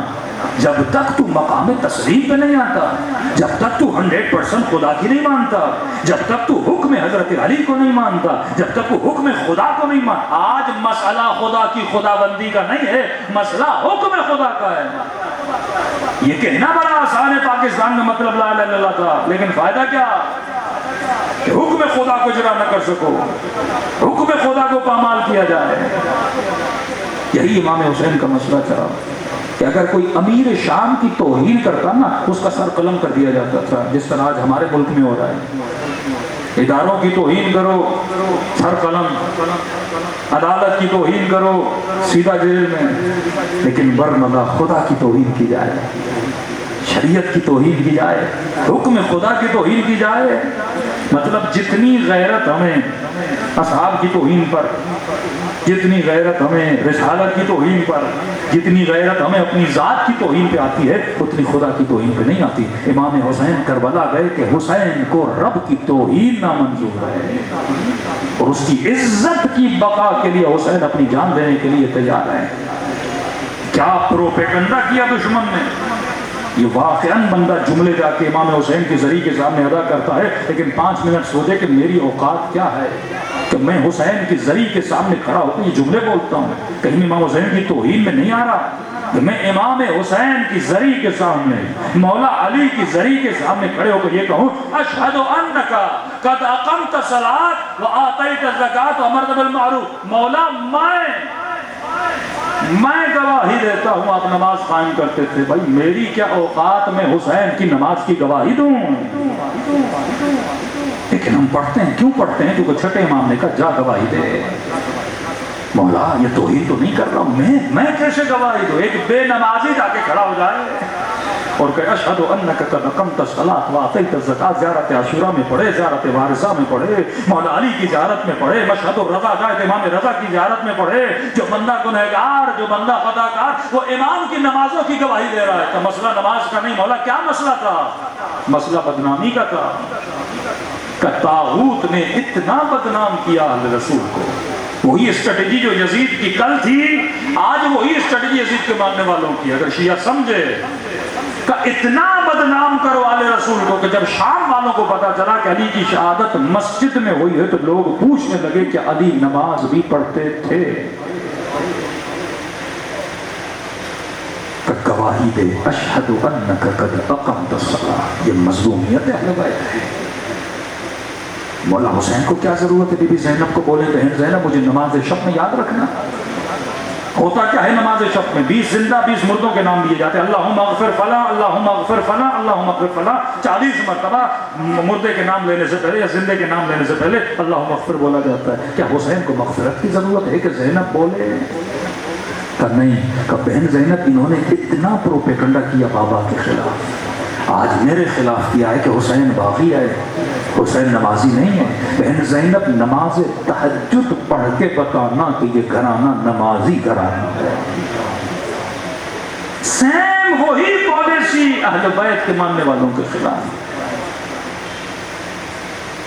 جب تک تو مقام تسلیم پہ نہیں آتا، جب تک تو 100% خدا کی نہیں مانتا، جب تک تو حکم حضرت علی کو نہیں مانتا، جب تک تو حکم خدا کو نہیں مانتا۔ آج مسئلہ خدا کی خدا بندی کا نہیں ہے، مسئلہ حکم خدا کا ہے۔ یہ کہنا بڑا آسان ہے پاکستان میں مطلب لا الہ الا اللہ کا، لیکن فائدہ کیا کہ حکم خدا کو اجرا نہ کر سکو، حکم خدا کو پامال کیا جائے۔ یہی امام حسین کا مسئلہ تھا کہ اگر کوئی امیر شام کی توہین کرتا نا اس کا سر قلم کر دیا جاتا تھا، جس طرح آج ہمارے ملک میں ہو رہا ہے، اداروں کی توہین کرو سر قلم، عدالت کی توہین کرو سیدھا جیل میں، لیکن برملا خدا کی توہین کی جائے، شریعت کی توہین کی جائے، حکم خدا کی توہین کی جائے، مطلب جتنی غیرت ہمیں اصحاب کی توہین پر، جتنی غیرت ہمیں رسالت کی توہین پر، جتنی غیرت ہمیں اپنی ذات کی توہین پہ آتی ہے اتنی خدا کی توہین پہ نہیں آتی۔ امام حسین کربلا گئے کہ حسین کو رب کی توہین نامنظور ہے اور اس کی عزت کی بقا کے لیے حسین اپنی جان دینے کے لیے تیار ہے۔ کیا پروپیگنڈا کیا دشمن نے! یہ واقعاً بندہ جملے جا کے امام حسین کے ذریعے کے سامنے ادا کرتا ہے، لیکن 5 منٹ سوچے کہ میری اوقات کیا ہے کہ میں حسین کے ذریعے کے سامنے کھڑا ہو کے یہ جملے بولتا ہوں، کہیں امام حسین کی توہین میں نہیں آ رہا کہ میں امام حسین کی ذریعے کے سامنے، مولا علی کی ذریعے کے سامنے کھڑے ہو کر یہ کہوں اشہد انک قد اقمت الصلاۃ وآتیت الزکاۃ وامرت بالمعروف، مولا میں گواہی دیتا ہوں آپ نماز قائم کرتے تھے، بھائی میری کیا اوقات میں حسین کی نماز کی گواہی دوں؟ لیکن ہم پڑھتے ہیں، کیوں پڑھتے ہیں؟ کیونکہ چھٹے امام نے کہا جا گواہی دے۔ مولا یہ توہین تو نہیں کر رہا ہوں میں کیسے گواہی دوں؟ ایک بے نمازی جا کے کھڑا ہو جائے اور کہ اشہد انک قد اقمت الصلاۃ وآتیت الزکاۃ، زیارت عاشورہ میں پڑھے، زیارت وارثہ میں پڑھے، مولا علی کی زیارت میں پڑھے، مشہد الرضا جائے امام رضا کی زیارت میں پڑھے، جو بندہ گنہگار، جو بندہ خطاکار، وہ امام کی نمازوں کی گواہی دے رہا ہے۔ تو مسئلہ نماز کا نہیں، مولا کیا مسئلہ تھا؟ مسئلہ بدنامی کا تھا کہ طاغوت نے اتنا بدنام کیا اہل رسول کو۔ وہی اسٹریٹجی جو یزید کی کل تھی، آج وہی اسٹریٹجی یزید کے ماننے والوں کی۔ اگر شیعہ سمجھے کہ اتنا بدنام کرو آل رسول کو کہ جب شام والوں کو پتا چلا کہ علی کی شہادت مسجد میں ہوئی ہے تو لوگ پوچھنے لگے کہ علی نماز بھی پڑھتے تھے، کہ گواہی دے اشہد انک قد اقمت الصلاۃ۔ یہ مظلومیت ہے اہل بیت ہے۔ مولا حسین کو کیا ضرورت ہے بی بی زینب کو بولے بہن زینب مجھے نماز شب میں یاد رکھنا؟ ہوتا کیا ہے نماز شب میں؟ 20 زندہ 20 مردوں کے نام لیے جاتے ہیں، اللہم اغفر فلاں، اللہم اغفر فلاں، اللہم اغفر فلاں۔ 40 مرتبہ مردے کے نام لینے سے پہلے یا زندے کے نام لینے سے پہلے اللہم اغفر بولا جاتا ہے۔ کیا حسین کو مغفرت کی ضرورت ہے کہ زینب بولے؟ کہ نہیں، کہ بہن زینب انہوں نے اتنا پروپیگنڈا کیا بابا کے خلاف، آج میرے خلاف کیا ہے کہ حسین باغی ہے، حسین نمازی نہیں ہے۔ بہن زینب نماز تہجد پڑھ کے بتانا کہ یہ گھرانہ نمازی گھرانہ ہے۔ سیم وہی پالیسی اہل بیت کے ماننے والوں کے خلاف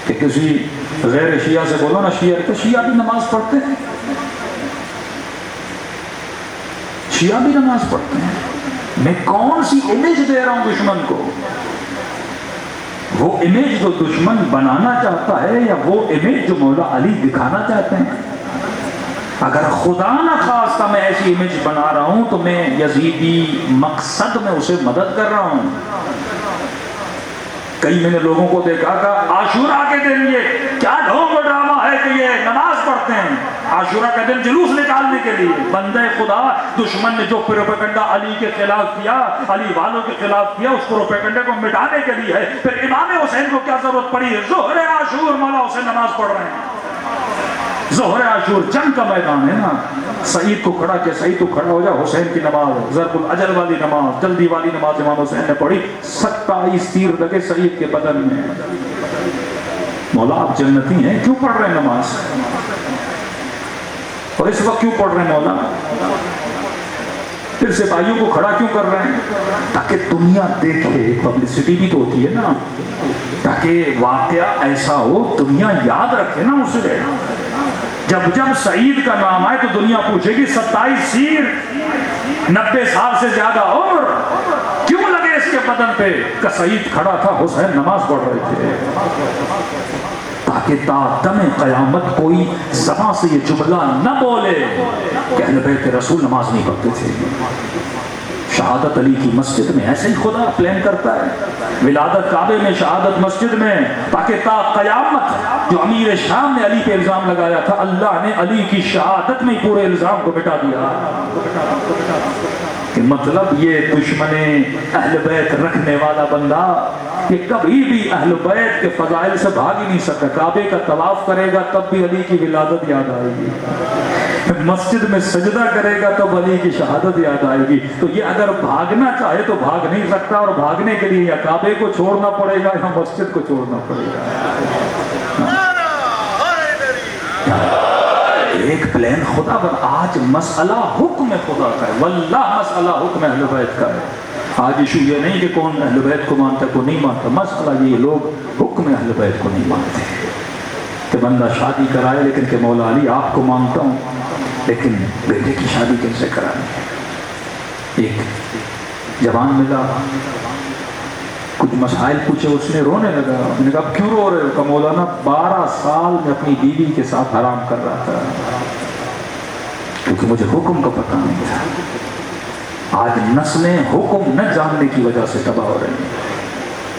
کہ کسی غیر شیعہ سے بولو نا شیعہ تو شیعہ بھی نماز پڑھتے ہیں، شیعہ بھی نماز پڑھتے ہیں۔ میں کون سی امیج دے رہا ہوں دشمن کو؟ وہ امیج جو دشمن بنانا چاہتا ہے یا وہ امیج جو مولا علی دکھانا چاہتے ہیں؟ اگر خدا نہ خواستہ میں ایسی امیج بنا رہا ہوں تو میں یزیدی مقصد میں اسے مدد کر رہا ہوں۔ کئی میں نے لوگوں کو دیکھا کہ عاشورہ کے دن یہ کیا ڈھونگ و ڈرامہ ہے کہ یہ نماز پڑھتے ہیں، عاشورہ کا دن جلوس نکالنے کے لیے۔ بندے خدا دشمن نے جو پروپیگنڈا علی کے خلاف کیا، علی والوں کے خلاف کیا، اس پروپیگنڈے کو مٹانے کے لیے ہے۔ پھر امام حسین کو کیا ضرورت پڑی ہے؟ ظہر عاشور مولا حسین نماز پڑھ رہے ہیں۔ ظہر عاشور جنگ کا میدان ہے نا، سعید کو کھڑا کیا، سعید تو کھڑا ہو جا، حسین کی نماز ضرب الاجل والی نماز، جلدی والی نماز امام حسین نے پڑھی، 27 تیر لگے سعید کے بدن میں۔ مولا آپ جنتی ہیں، کیوں پڑھ رہے ہیں نماز؟ اور اس وقت کیوں پڑھ رہے ہیں مولا؟ پھر سپاہیوں کو کھڑا کیوں کر رہے ہیں؟ تاکہ دنیا دیکھے، پبلسٹی بھی تو ہوتی ہے نا، تاکہ واقعہ ایسا ہو دنیا یاد رکھے نا اسے۔ جب جب سعید کا نام آئے تو دنیا پوچھے گی 27 تیر، 90 سال سے زیادہ عمر، کیوں لگے اس کے بدن پہ؟ کہ سعید کھڑا تھا، حسین نماز پڑھ رہے تھے، تاکہ تا دم قیامت کوئی زبان سے یہ جملہ نہ بولے کہ اہل بیت رسول نماز نہیں پڑھتے تھے۔ شہادت علی کی مسجد میں ایسے ہی خدا پلان کرتا ہے، ولادت کعبے میں، شہادت مسجد میں، تاکہ تا قیامت جو امیر شام نے علی پہ الزام لگایا تھا، اللہ نے علی کی شہادت میں پورے الزام کو مٹا دیا۔ کہ مطلب یہ دشمن اہل بیت رکھنے والا بندہ یہ کبھی بھی اہل بیت کے فضائل سے بھاگ ہی نہیں سکتا۔ کعبے کا طواف کرے گا تب بھی علی کی ولادت یاد آئے گی، مسجد میں سجدہ کرے گا تب علی کی شہادت یاد آئے گی۔ تو یہ اگر بھاگنا چاہے تو بھاگ نہیں سکتا، اور بھاگنے کے لیے یا کعبے کو چھوڑنا پڑے گا یا مسجد کو چھوڑنا پڑے گا۔ ایک پلان خدا پر۔ آج مسئلہ حکم خدا کا ہے، واللہ مسئلہ حکم اہل بیت کا ہے۔ آج ایشو یہ نہیں کہ کون اہل بیت کو مانتا کو نہیں مانتا، مسئلہ یہ لوگ حکم اہل بیت کو نہیں مانتے کہ بندہ شادی کرائے لیکن کہ مولا علی آپ کو مانتا ہوں لیکن بیٹے کی شادی کیسے کرانی ہے۔ ایک جوان ملا، کچھ مسائل پوچھے، اس نے رونے لگا۔ میں نے کہا کیوں رو رہے ہو؟ کہ مولانا 12 سال میں اپنی بیوی کے ساتھ حرام کر رہا تھا کیونکہ مجھے حکم کا پتہ نہیں تھا۔ آج نسلیں حکم نہ جاننے کی وجہ سے تباہ ہو رہی ہیں۔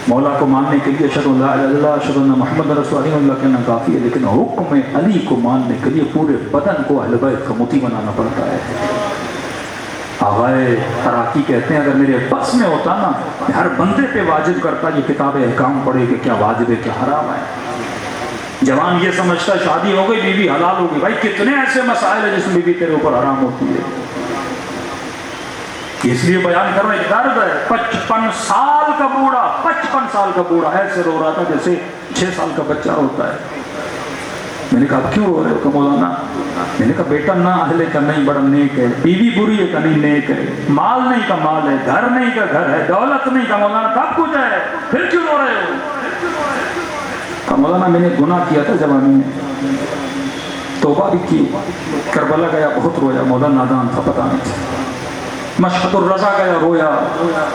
مولا کو ماننے کے لیے اشہد ان لا الہ الا اللہ اشہد ان محمد رسول اللہ کہنا کافی ہے، لیکن حکم علی کو ماننے کے لیے پورے بدن کو اہل بیت کا مطیع بنانا پڑتا ہے۔ آغائے عراقی کہتے ہیں اگر میرے بس میں ہوتا نا ہر بندے پہ واجب کرتا یہ کتاب احکام پڑھے کہ کیا واجب ہے کیا حرام ہے۔ جوان یہ سمجھتا ہے شادی ہو گئی بیوی حلال ہوگی. بھائی کتنے ایسے مسائل ہیں جس میں بیوی تیرے اوپر حرام ہوتی ہے. اس لیے بیان کر رہے درد ہے. 55 سال کا بوڑھا 55 سال کا بوڑھا ایسے رو رہا تھا جیسے 6 سال کا بچہ ہوتا ہے. میں نے کہا اب کیوں رو رہے ہو؟ کہ مولانا میں نے کہا بیٹا نہ اہل کا نہیں بڑا نیک ہے, بیوی بری ہے کا نہیں نیک ہے, مال نہیں کا مال ہے, گھر نہیں کا گھر ہے, دولت نہیں کا مولانا سب کچھ ہے, پھر کیوں رو رہے ہو؟ کہ مولانا میں نے گناہ کیا تھا جوانی میں, توبہ بھی کی, کربلا گیا بہت رویا, مولانا نادان تھا پتہ نہیں تھا, مشہد الرضا گیا رویا,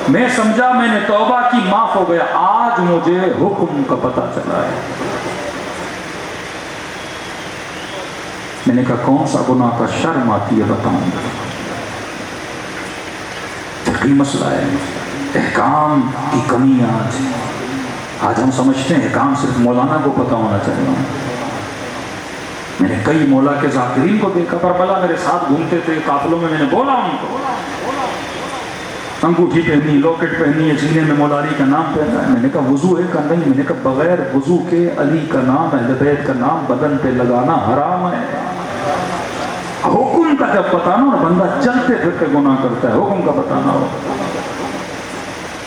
میں سمجھا میں نے توبہ کی معاف ہو گیا, آج مجھے حکم کا پتہ چلا ہے. میں نے کہا کون سا گناہ کا شرم آتی ہے بتاؤں. فقہی مسئلہ ہے, احکام کی کمی آج ہم سمجھتے ہیں احکام صرف مولانا کو پتہ ہونا چاہیے. میں نے کئی مولا کے ذاکرین کو دیکھا, کربلا میرے ساتھ گھومتے تھے قافلوں میں, میں نے بولا ان کو انگوٹھی پہنی, لوکٹ پہنی ہے, سینے میں مولا علی کا نام پہنا ہے. میں نے کہا وضو ہے کا نہیں. میں نے کہا بغیر وضو کے علی کا نام, اہل بیت کا نام بدن پہ لگانا حرام ہے. حکم کا جب پتہ نہ ہو, بندہ چلتے پھرتے گناہ کرتا ہے, حکم کا پتہ نہ ہو.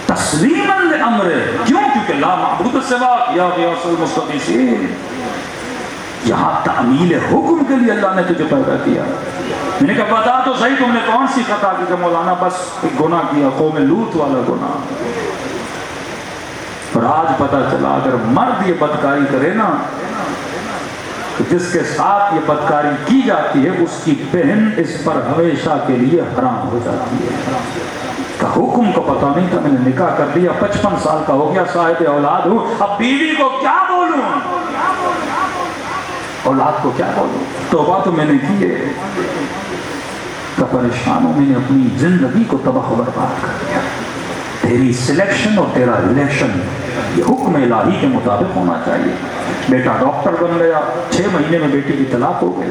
تسلیما لامر, کیوں؟ کیونکہ لا معبود سوا یا غیاث المستغیثین, یہاں تعمیل حکم کے لیے اللہ نے تجھے پیدا کیا. میں نے کہا بتا تو صحیح تم نے کون سی خطا کی؟ کہ مولانا بس ایک گناہ کیا, قوم لوط والا گناہ. اور آج پتہ چلا اگر مرد یہ بدکاری کرے نا, تو جس کے ساتھ یہ بدکاری کی جاتی ہے اس کی بہن اس پر ہمیشہ کے لیے حرام ہو جاتی ہے. کہ حکم کو پتہ نہیں تھا, میں نے نکاح کر لیا, 55 سال کا ہو گیا, صاحب اولاد ہوں, اب بیوی کو کیا بولوں, اولاد کو کیا بولوں. توبہ تو میں نے کی ہے, کہ پریشانوں میں نے اپنی زندگی کو تباہ و برباد کر دیا. تیری سلیکشن اور تیرا ریلیکشن یہ حکم الہی کے مطابق ہونا چاہیے. بیٹا ڈاکٹر بن گیا, 6 مہینے میں بیٹی کی طلاق ہو گئی.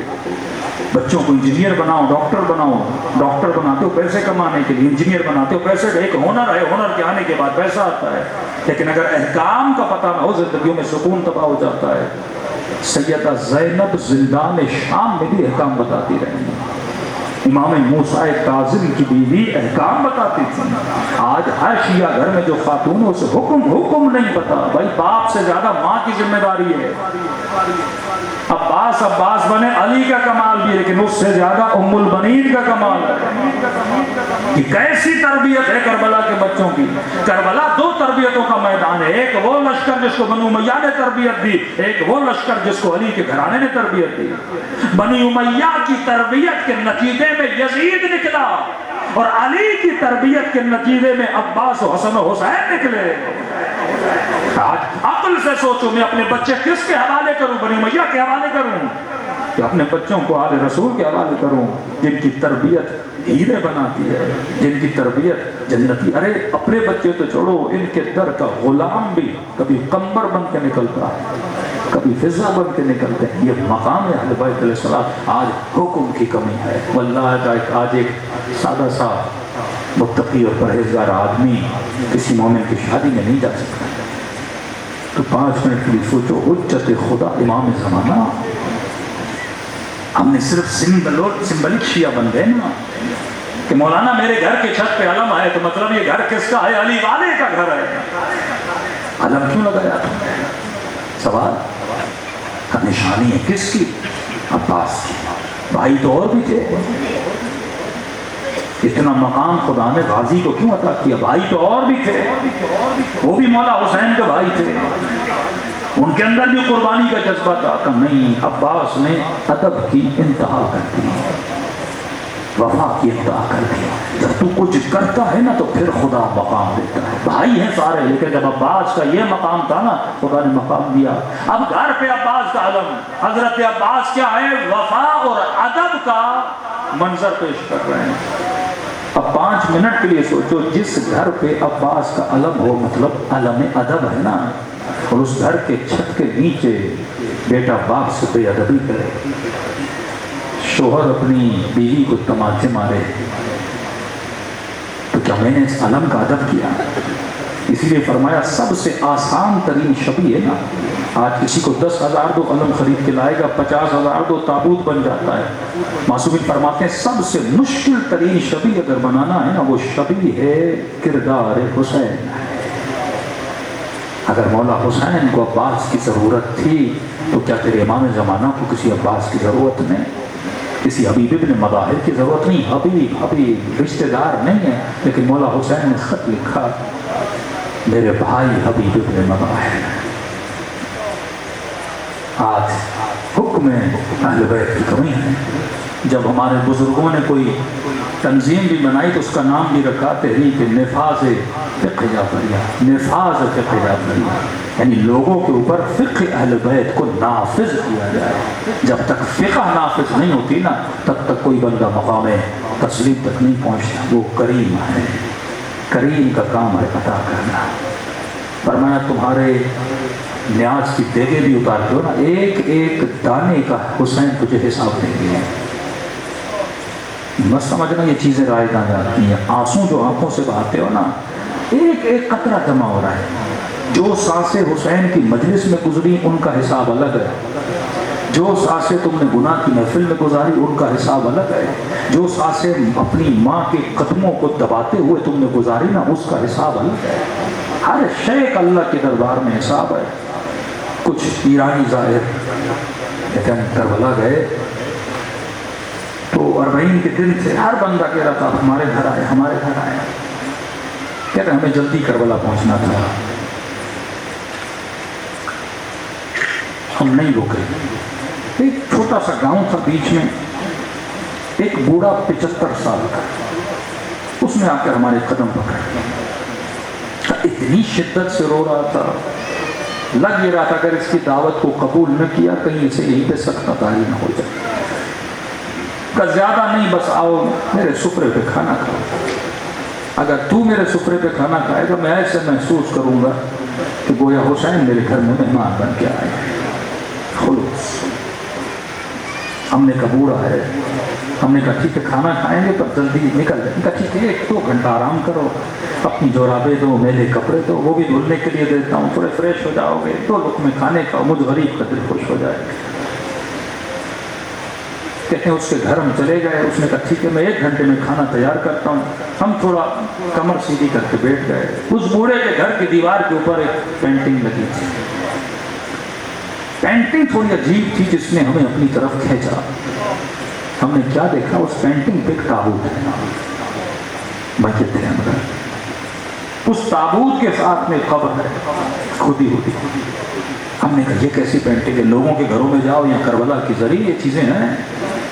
بچوں کو انجینئر بناؤ, ڈاکٹر بناؤ. ڈاکٹر بناتے ہو پیسے کمانے کے لیے, انجینئر بناتے ہو پیسے, ایک ہنر ہے, ہنر کے آنے کے بعد پیسہ آتا ہے. لیکن اگر احکام کا پتہ نہ ہو, زندگیوں میں سکون تباہ ہو جاتا ہے. سیدہ زینب زندان شام میں بھی احکام بتاتی رہی. امام موسیٰ کاظم کی بیوی احکام بتاتی تھی. آج ہر شیعہ گھر میں جو خاتون ہے اسے حکم نہیں پتا. بھائی باپ سے زیادہ ماں کی ذمہ داری ہے. عباس بنے علی کا کمال بھی ہے, لیکن اس سے زیادہ ام البنین کا کمال ہے. کہ کیسی تربیت ہے کربلا کے بچوں کی. کربلا 2 تربیتوں کا میدان ہے, ایک وہ لشکر جس کو بنو امیہ نے تربیت دی, ایک وہ لشکر جس کو علی کے گھرانے نے تربیت دی. بنی امیہ کی تربیت کے نتیجے میں یزید نکلا, اور علی کی تربیت کے نتیجے میں عباس و حسن و حسین نکلے. آج عقل سے سوچو, میں اپنے بچے کس کے حوالے کروں؟ بنی امیہ کے حوالے کروں کہ اپنے بچوں کو آل رسول کے حوالے کروں, جن کی تربیت ہیرے بناتی ہے, جن کی تربیت جنتی. ارے اپنے بچے تو چھوڑو, ان کے در کا غلام بھی کبھی قمر بن کے نکلتا ہے, کبھی فضا بن کے نکلتے ہیں. یہ مقام ہے اہل بیت علیہ السلام. آج حکم کی کمی ہے. واللہ آج ایک سادہ سا متقی اور پرہیزگار آدمی کسی مومن کی شادی میں نہیں جا سکتا. تو 5 منٹ کے لیے سوچو, حجت خدا امام زمانہ. ہم نے صرف سمبلک شیعہ بن گئے نا, کہ مولانا میرے گھر کے چھت پہ علم ہے, تو مطلب یہ گھر کس کا ہے؟ علی والے کا گھر ہے. علم کیوں لگایا تھا؟ سوال کا نشانی ہے کس کی؟ عباس کی. بھائی تو اور بھی تھے. اتنا مقام خدا نے غازی کو کیوں عطا کیا؟ بھائی تو اور بھی تھے, وہ بھی مولا حسین کے بھائی تھے, ان کے اندر بھی قربانی کا جذبہ تھا. کہ نہیں, عباس نے ادب کی انتہا کر دی, وفا کی انتہا کر دی. جب تو کچھ کرتا ہے نا تو پھر خدا مقام دیتا ہے. بھائی ہیں سارے, لیکن جب عباس کا یہ مقام تھا نا, خدا نے مقام دیا. اب گھر پہ عباس کا علم, حضرت عباس کیا ہے؟ وفا اور ادب کا منظر پیش کر رہے ہیں. اب 5 منٹ کے لیے سوچو, جس گھر پہ عباس کا علم ہو, مطلب علم ادب ہے نا, اور اس گھر کے چھت کے نیچے بیٹا باپ سے بے ادبی کرے, شوہر اپنی بیوی کو تماچے مارے, تو کیا میں نے اس علم کا ادب کیا؟ اس اسی لیے فرمایا سب سے آسان ترین شبی ہے نا، آج کسی کو 10,000 دو علم خرید کے لائے گا، 50,000 دو تابوت بن جاتا ہے۔ معصومین فرماتے ہیں سب سے مشکل ترین شبی اگر بنانا ہے نا، وہ شبی ہے کردار حسین۔ اگر مولا حسین کو عباس کی ضرورت تھی تو کیا تیرے امام زمانہ کو کسی عباس کی ضرورت نہیں، کسی حبیب ابن مظاہر کی ضرورت نہیں؟ حبیب رشتہ دار نہیں ہے، لیکن مولا حسین نے خط لکھا میرے بھائی حبیب ابن مظاہر۔ آج حکم اہل بیت کی کمی ہے۔ جب ہمارے بزرگوں نے کوئی تنظیم بھی بنائی تو اس کا نام بھی رکھا تحریک نفاذ فقہ جعفریہ، نفاذ فقہ جعفریہ، یعنی لوگوں کے اوپر فقہ اہل بیت کو نافذ کیا جائے۔ جب تک فقہ نافذ نہیں ہوتی نا، تب تک کوئی بندہ مقام تسلیم تک نہیں پہنچتا۔ وہ کریم ہے، کریم کا کام ہے عطا کرنا۔ فرمایا تمہارے نیاز کی دیگیں بھی اتارتے ہو نا، ایک ایک دانے کا حسین تجھے حساب دیں گے۔ بس سمجھنا یہ چیزیں رائج آ جاتی ہیں۔ آنسو جو آنکھوں سے بہاتے ہو نا، ایک ایک قطرہ جمع ہو رہا ہے۔ جو سانسیں حسین کی مجلس میں گزری ان کا حساب الگ ہے، جو سانسیں تم نے گناہ کی محفل میں گزاری ان کا حساب الگ ہے، جو سانسیں اپنی ماں کے قدموں کو دباتے ہوئے تم نے گزاری نا اس کا حساب الگ ہے۔ ہر شے کا اللہ کے دربار میں حساب ہے۔ کچھ ایرانی ظاہر لیکن کربلا گئے تو 40 کے دن سے ہر بندہ کہہ رہا تھا ہمارے گھر آئے، ہمارے گھر آئے۔ کہتے ہیں ہمیں جلدی کربلا پہنچنا تھا، ہم نہیں رکے۔ ایک چھوٹا سا گاؤں تھا، بیچ میں ایک بوڑھا 75 سال کا، اس نے آ کر ہمارے قدم پکڑے، اتنی شدت سے رو رہا تھا، لگ یہ رہا تھا اگر اس کی دعوت کو قبول نہ کیا کہیں اسے یہیں پہ سخت قطاری نہ ہو جائے۔ کہ زیادہ نہیں، بس آؤ میرے سفرے پہ کھانا کھاؤ۔ اگر تو میرے سفرے پہ کھانا کھائے گا میں ایسے محسوس کروں گا کہ گویا حسین میرے گھر میں مہمان بن کے آئے۔ خلوص ہم نے کہا بوڑھا ہے، ہم نے کہا ٹھیک ہے کھانا کھائیں گے پر جلدی نکل جائیں۔ کہا ٹھیک ہے 1-2 گھنٹہ آرام کرو، اپنی جورابیں دو، میلے کپڑے دو، وہ بھی دھلنے کے لیے دیتا ہوں، تھوڑے فریش ہو جاؤ گے، 2 لقمے کھانے کا مجھ غریب کا دل خوش ہو جائے گا۔ کہتے ہیں اس کے گھر ہم چلے گئے، اس نے کہا ٹھیک ہے میں 1 گھنٹے میں کھانا تیار کرتا ہوں۔ ہم تھوڑا کمر سیدھی کر کے بیٹھ گئے۔ اس بوڑھے کے گھر کی دیوار کے اوپر ایک پینٹنگ لگی تھی، پینٹنگ تھوڑی عجیب تھی جس نے ہمیں اپنی طرف کھینچا۔ ہم نے کیا دیکھا، اس پینٹنگ پہ ایک تابوت ہے، میت ہے اندر، اس تابوت کے ساتھ میں قبر ہے کھدی ہوتی۔ ہم نے کہا یہ کیسی پینٹنگ ہے، لوگوں کے گھروں میں جاؤ یا کربلا کی ذریعے یہ چیزیں ہیں،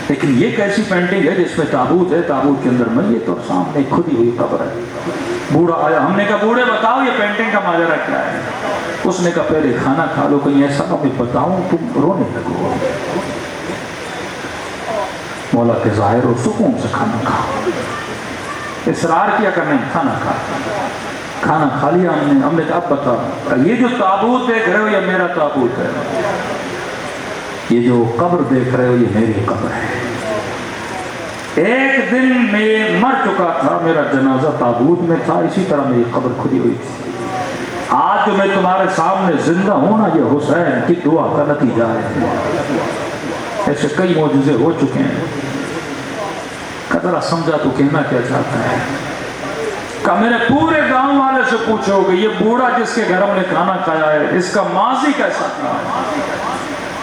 لیکن یہ کیسی پینٹنگ ہے جس میں تابوت ہے، تابوت کے اندر میت اور سامنے کھدی ہوئی قبر ہے۔ بوڑھا آیا، ہم نے کہا بوڑھے بتاؤ یہ پینٹنگ کا ماجرا کیا ہے؟ اس نے کہا پہلے کھانا کھا لو، کہیں ایسا نہ میں بتاؤں تم رونے لگو۔ مولا کے ظاہر و سکون سے کھانا کھاؤ، اصرار کیا کرنے کھانا کھا۔ کھانا کھا لیا ہم نے کہا اب بتا یہ جو تابوت دیکھ رہے ہو یہ میرا تابوت ہے، یہ جو قبر دیکھ رہے ہو یہ میری قبر ہے۔ ایک دن میں مر چکا تھا، میرا جنازہ تابوت میں تھا، اسی طرح میری قبر کھلی ہوئی تھی۔ آج جو میں تمہارے سامنے زندہ ہوں نا یہ حسین کی دعا کا نتیجہ ہے۔ ایسے کئی معجزے ہو چکے ہیں۔ قدرہ سمجھا تو کہنا کیا چاہتا ہے؟ کہ میرے پورے گاؤں والے سے پوچھو کہ یہ بوڑھا جس کے گھر ہم نے کھانا کھایا ہے اس کا ماضی کیسا تھا،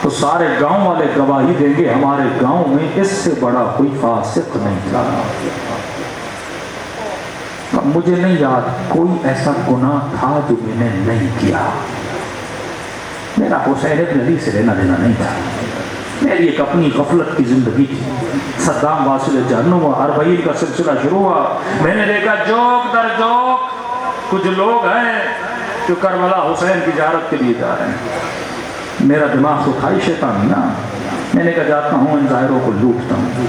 تو سارے گاؤں والے گواہی دیں گے ہمارے گاؤں میں اس سے بڑا کوئی فاسق نہیں تھا۔ مجھے نہیں یاد کوئی ایسا گناہ تھا جو میں نے نہیں کیا۔ میرا حسین ابن علی سے لینا دینا نہیں تھا، میری ایک اپنی غفلت کی زندگی تھی۔ صدام واصل جہنم ہوا، 40 کا سلسلہ شروع ہوا، میں نے دیکھا جوک در جوک کچھ لوگ ہیں جو کربلا حسین کی زیارت کے لیے جا رہے ہیں۔ میرا دماغ تو تھا ہی شیطانی نا، میں نے کہا جاتا ہوں ان ظاہروں کو لوٹتا ہوں،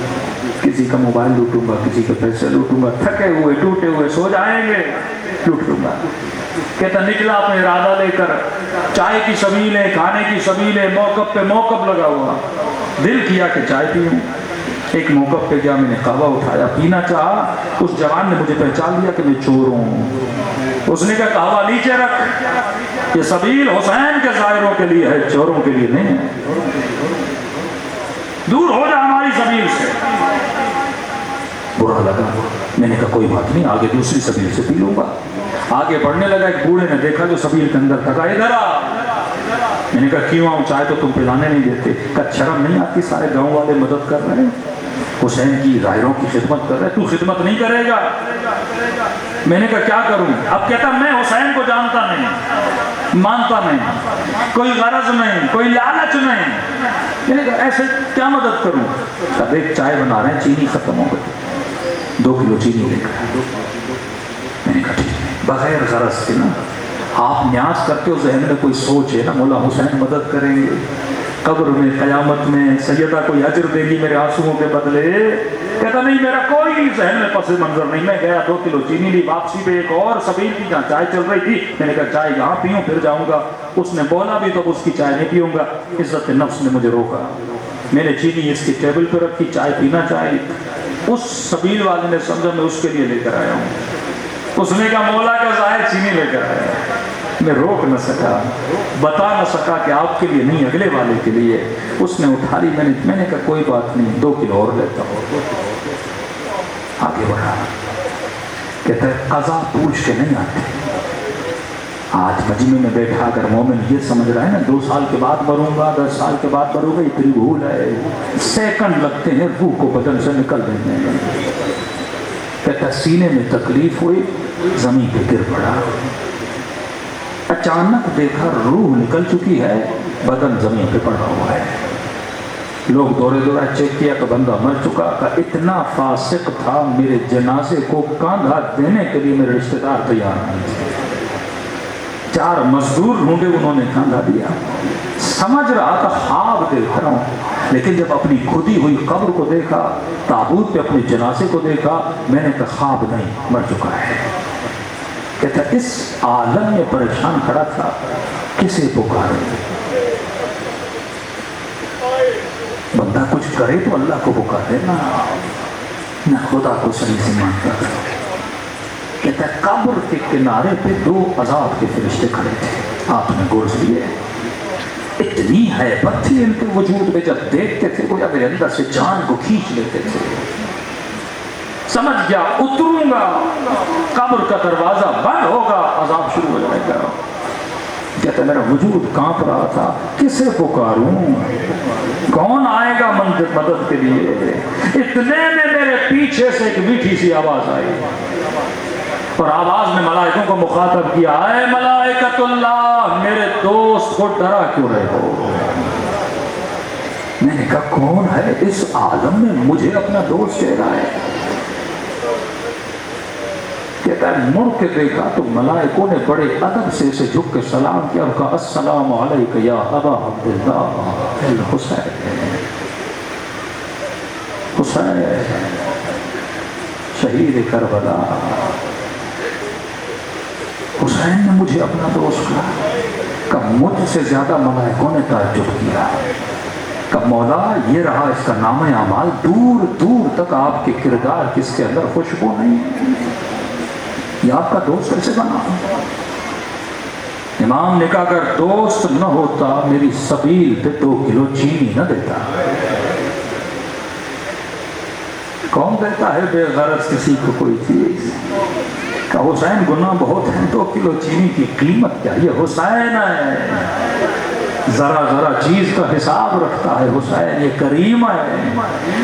کسی کا موبائل لوٹوں گا، کسی کے پیسے لوٹوں گا، تھکے ہوئے ٹوٹے ہوئے سو جائیں گے لوٹ لوں گا۔ کہتا نکلا اپنے ارادہ لے کر، چائے کی سبیلیں، کھانے کی سبیلیں، موقف پہ موقف لگا ہوا، دل کیا کہ چائے پیوں۔ ایک موقف پہ گیا، میں نے قہوہ اٹھایا، پینا چاہا، اس جوان نے مجھے پہچان لیا کہ میں چور ہوں۔ اس نے کہا کعبہ نیچے رکھ، یہ سبیل حسین کے زائروں کے لیے ہے، چوروں کے لیے نہیں ہے، دور ہو جا ہماری سبیل سے۔ برا لگا، میں نے کہا کوئی بات نہیں، آگے دوسری سبیل سے پی لوں گا۔ آگے بڑھنے لگا، ایک بوڑھے نے دیکھا جو سبیل کے اندر تھا، کہا ادھر آ۔ میں نے کہا کیوں آؤں، چائے تو تم پلانے نہیں دیتے۔ کہا شرم نہیں آتی، سارے گاؤں والے مدد کر رہے ہیں، حسین کی ظاہروں کی خدمت کر رہے، تو خدمت نہیں کرے گا؟ میں نے کہا کیا کروں؟ اب کہتا میں حسین کو جانتا نہیں، مانتا نہیں، کوئی غرض نہیں، کوئی لالچ نہیں۔ میں نے کہا ایسے کیا مدد کروں؟ اب ایک چائے بنا رہے ہیں، چینی ختم ہو گئی، 2 کلو چینی لے کر۔ میں نے کہا ٹھیک ہے، بغیر غرض کے نا آپ نیاز کرتے ہو، ذہن میں کوئی سوچ ہے نا مولا حسین مدد کریں گے، قبر میں قیامت میں سیدہ کوئی اجر دے گی میرے آنسوؤں کے بدلے۔ کہتا نہیں میرا کوئی ذہن میں پس منظر نہیں۔ میں گیا 2 کلو چینی لی، واپسی پہ ایک اور سبیل کی جہاں چائے چل رہی تھی، میں نے کہا چائے یہاں پیوں پھر جاؤں گا۔ اس نے بولا بھی تو اس کی چائے نہیں پیوں گا، عزت نفس نے مجھے روکا۔ میں نے چینی اس کی ٹیبل پہ رکھی، چائے پینا چاہی، اس سبیل والے نے سمجھا میں اس کے لیے لے کر آیا ہوں۔ اس نے کہا مولا کا ظاہر چینی لے کر آیا۔ میں روک نہ سکا، بتا نہ سکا کہ آپ کے لیے نہیں اگلے والے کے لیے۔ اس نے اٹھا لی، میں نے کہا کوئی بات نہیں، 2 کلو اور لیتا ہوں۔ آگے بڑھا، کہتا ہے قضا پوچھ کے نہیں آتے۔ آج مجمع میں بیٹھا اگر مومن یہ سمجھ رہا ہے نا 2 سال کے بعد مروں گا، 10 سال کے بعد مروں گا، اتنی بھول ہے، سیکنڈ لگتے ہیں روح کو بدن سے نکل دینے میں۔ کہتا سینے میں تکلیف ہوئی، زمین پہ گر پڑا، اچانک دیکھا روح نکل چکی ہے، بدن زمین پہ پڑا ہوا ہے۔ لوگ دورے دورہ چیک کیا کہ بندہ مر چکا، کہ اتنا فاسق تھا میرے جنازے کو کاندھا دینے کے لیے میرے رشتہ دار تیار نہیں تھے۔ 4 مزدور ڈھونڈے، انہوں نے کاندھا دیا۔ سمجھ رہا تھا خواب دیکھ رہا ہوں، لیکن جب اپنی کھدی ہوئی قبر کو دیکھا، تابوت پہ اپنے جنازے کو دیکھا، میں نے کہا خواب نہیں، مر چکا ہے۔ کہتا اس عالم میں پریشان کھڑا تھا، کسے پکارے؟ بندہ کچھ کرے تو اللہ کو پکارے نا، نہ خدا کو صحیح سے مانتا تھا۔ کہتا قبر کے کنارے پہ 2 عذاب کے فرشتے کھڑے تھے، آپ نے گرز لیے، اتنی ہیبت تھی ان کے وجود میں، جب دیکھتے تھے وہ میرے اندر سے جان کو کھینچ لیتے تھے۔ سمجھ گیا اتروں گا، قبر کا دروازہ بند ہوگا، عذاب شروع ہو جائے گا۔ کہتا میرا وجود کانپ رہا تھا، کسے پکاروں، کون آئے گا مدد کے لیے؟ اتنے میں میرے پیچھے سے ایک میٹھی سی آواز آئی، اور آواز میں ملائکوں کو مخاطب کیا، اے ملائکۃ اللہ، میرے دوست کو ڈرا کیوں رہے ہو؟ میں نے کہا کون ہے اس عالم میں مجھے اپنا دوست کہہ رہا ہے؟ کہتا ہے مڑ کے دیکھا تو ملائکوں نے بڑے ادب سے اسے جھک کے سلام کیا اور کہا السلام علیک یا ابا عبداللہ الحسین، حسین شہید کربلا۔ حسین نے مجھے اپنا دوست کہا، کہ مجھ سے زیادہ ملائکوں نے تعجب کیا، کہ مولا یہ رہا اس کا نام اعمال، دور دور تک آپ کے کردار کس کے اندر خوشبو نہیں، یہ آپ کا دوست کیسے بنا؟ امام نے کہا اگر دوست نہ ہوتا میری سبیل پہ 2 کلو چینی نہ دیتا۔ کون دیتا ہے بے غرض کسی کو کوئی چیز؟ کہ حسین گناہ بہت ہیں، 2 کلو چینی کی قیمت کیا؟ یہ حسین ہے، ذرا ذرا چیز کا حساب رکھتا ہے حسین، یہ کریم ہے۔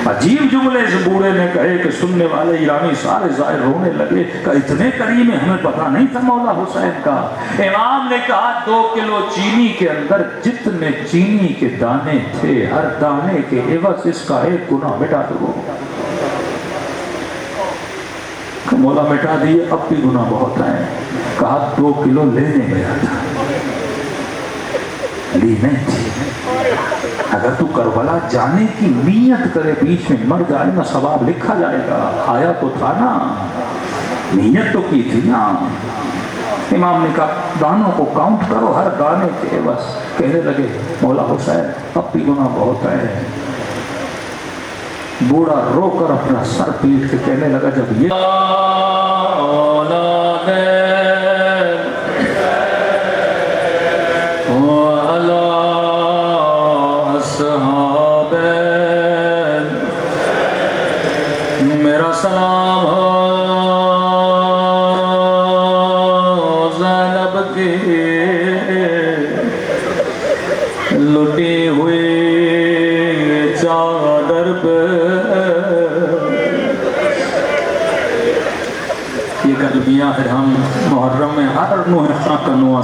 عجیب جملے اس بوڑھے نے کہے کہ سننے والے ایرانی سارے ظاہر رونے لگے، کہ اتنے کریم ہیں، ہمیں پتہ نہیں تھا مولا حسین کا۔ امام نے کہا 2 کلو چینی کے اندر جتنے چینی کے دانے تھے، ہر دانے کے عوض اس کا 1 گناہ مٹا دو۔ کہ مولا مٹا دیے، اب بھی گناہ بہت ہیں۔ کہا 2 کلو لینے گیا تھا، لی نہیں تھی۔ اگر تو کربلا جانے کی نیت کرے، بیچ میں مر جائے نا، ثواب لکھا جائے گا، آیا تو تھا نا، نیت تو کی تھی نا۔ امام نے کہا دانوں کو کاؤنٹ کرو، ہر دانے کے بس۔ کہنے لگے مولا حسین اب بھی گناہ بہت ہے۔ بوڑھا رو کر اپنا سر پیٹ کے کہنے لگا جب یہ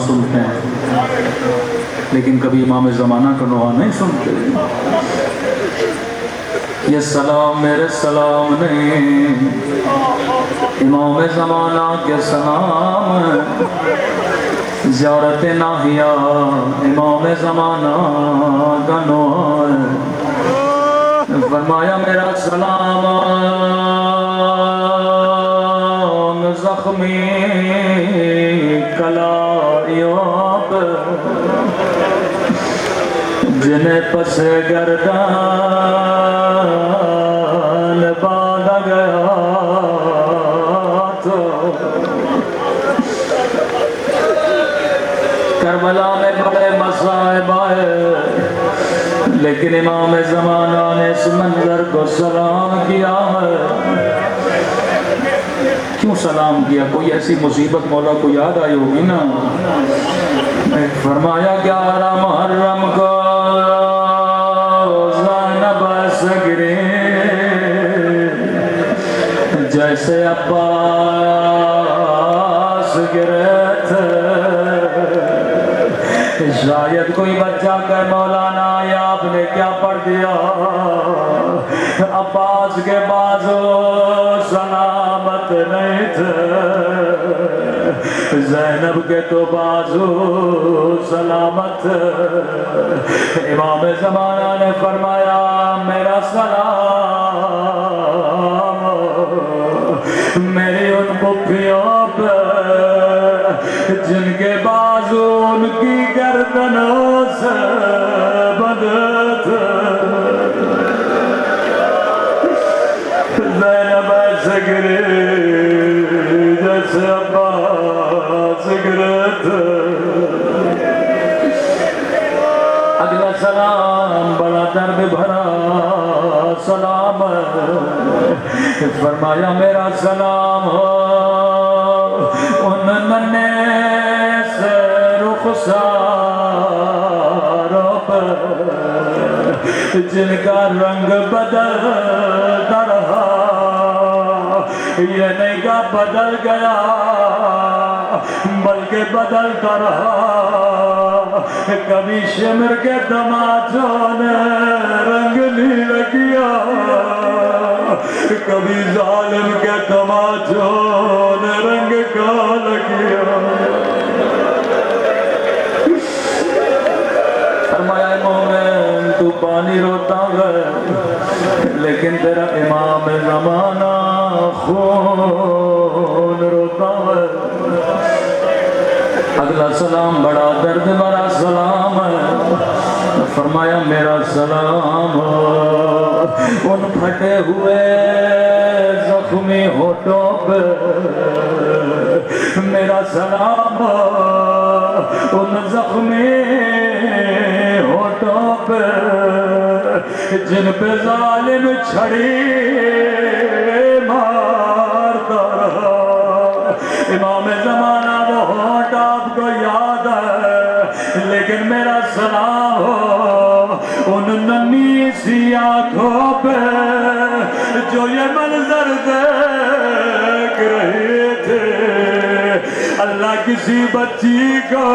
سنتے ہیں لیکن کبھی امام زمانہ کا نوحہ نہیں سنتے. یہ سلام میرے سلام نہیں، امام زمانہ کے سلام ہے. زیارت ناہیہ امام زمانہ کا نوحہ ہے. فرمایا میرا سلام زخمی کلائیوں پر جنہیں پس گردان باندھا گیا تو کربلا میں بڑے مصائب آئے لیکن امام زمانہ نے اس منظر کو سلام کیا ہے. کیوں سلام کیا؟ کوئی ایسی مصیبت مولا کو یاد آئی ہوگی نا. فرمایا 11 محرم کو زینب سے گرے جیسے عباس گرے تھے. شاید کوئی بچہ کہ مولانا یہ آپ نے کیا پڑھ دیا؟ عباس کے بازو سلامت نہیں تھے، زینب کے تو بازو سلامت. امام زمانہ نے فرمایا میرا سلام میری ان پھوپھیوں پہ جن کے بازو ان کی گردنوں سے بندھے تھے. زینب ایسے گرے جیسے عباس گرے تھے. اگلا سلام بڑا درد بھرا سلام ہے. فرمایا میرا سلام ہو ان ننے سے رخساروں پر جن کا رنگ بدلتا رہا. یہ نہیں کہ بدل گیا بلکہ بدلتا رہا. کبھی شمر کے تماچوں نے رنگ نیلا کیا، کبھی ظالم کے تماچوں نے رنگ کالا کیا. فرمایا مومن تو پانی روتا ہے لیکن تیرا امام زمانہ خون روتا ہے. اگلا سلام بڑا درد بھرا سلام ہے. فرمایا میرا سلام ان پھٹے ہوئے زخمی ہونٹوں پہ، میرا سلام ان زخمی ہونٹوں پہ جن پہ ظالم چھڑی مارتا رہا. امام زمانہ وہ ہونٹ آپ کو یاد ہے لیکن میرا سلام ہو ان ننھی سی آنکھوں پہ جو یہ منظر دیکھ رہے تھے. اللہ کسی بچی کو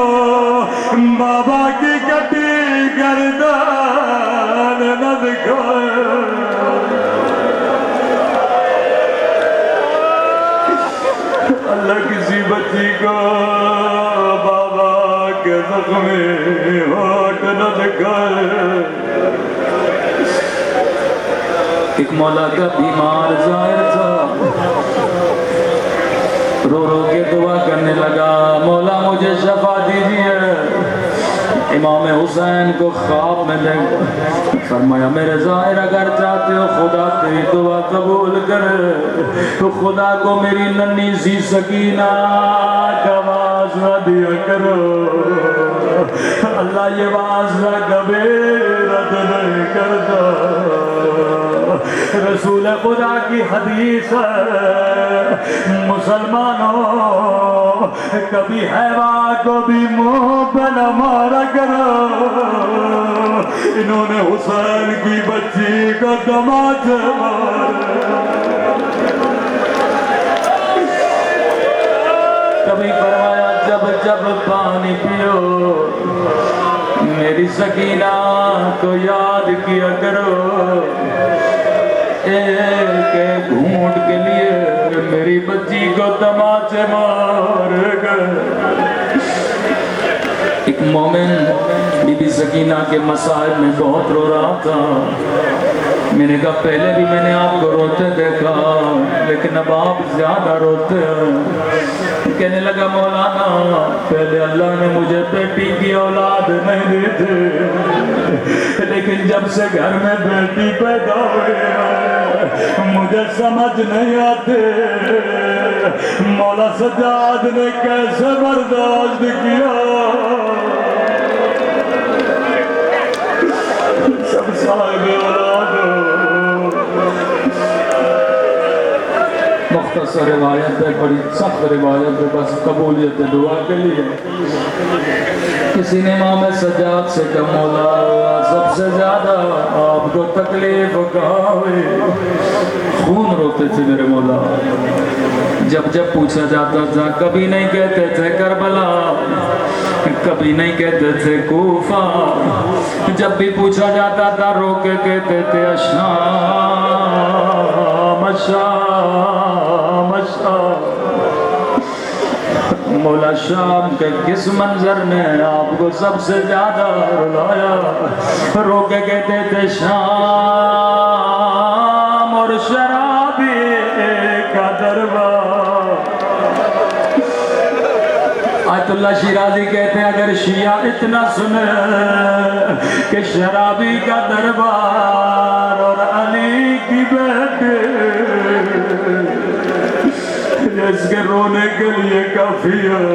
بابا کی کٹی گردان نہ دکھائے. اللہ کسی بچی کو بابا کے زخمی ہونٹ نہ دکھائے. ایک مولا کا بیمار ظاہر تھا، رو رو کے دعا کرنے لگا مولا مجھے شفا دیجیے. امام حسین کو خواب میں دیکھ فرمایا میرے ظاہر اگر چاہتے ہو خدا تیری دعا قبول کرے تو خدا کو میری ننھی سی سکینہ کا واسطہ دیا کرو. اللہ یہ واسطہ کبھی رد نہیں کرتا. رسول خدا کی حدیث ہے مسلمانوں کبھی حیوان کو بھی منہ پہ نہ مارا کرو. انہوں نے حسین کی بچی کو تماچے مارے. کبھی فرمایا جب جب جب پانی پیو میری سکینہ کو یاد کیا کرو، ایک گھونٹ کے لیے میری بچی کو تماچے مار گئے۔ ایک مومن بی بی سکینہ کے مسائل میں بہت رو رہا تھا۔ میں نے کہا پہلے بھی میں نے آپ کو روتے دیکھا لیکن اب آپ زیادہ روتے ہیں۔ کہنے لگا مولانا پہلے اللہ نے مجھے بیٹی کی اولاد نہیں دی تھی، لیکن جب سے گھر میں بیٹی پیدا ہوئی مجھے سمجھ نہیں آتے مولا سجاد نے کیسے برداشت کیا۔ سب صاحب اولاد مختصر روایت ہے، بڑی سخت روایت ہے، بس قبولیت دعا کے لیے۔ کسی نے امام سجاد سے کہا مولا سب سے زیادہ آپ کو تکلیف کہاں ہوئی؟ خون روتے تھے میرے مولا۔ جب جب پوچھا جاتا تھا کبھی نہیں کہتے تھے کربلا، کبھی نہیں کہتے تھے کوفہ، جب بھی پوچھا جاتا تھا رو کے کہتے تھے شام شام شام۔ مولا شام کے کس منظر نے آپ کو سب سے زیادہ رلایا؟ رو کے کہتے تھے شام اور شرابی کا دربار۔ آیت اللہ شیرازی کہتے ہیں اگر شیعہ اتنا سنے کہ شرابی کا دربار اور علی کی بیٹی اس کے رونے کے لیے کافی ہے۔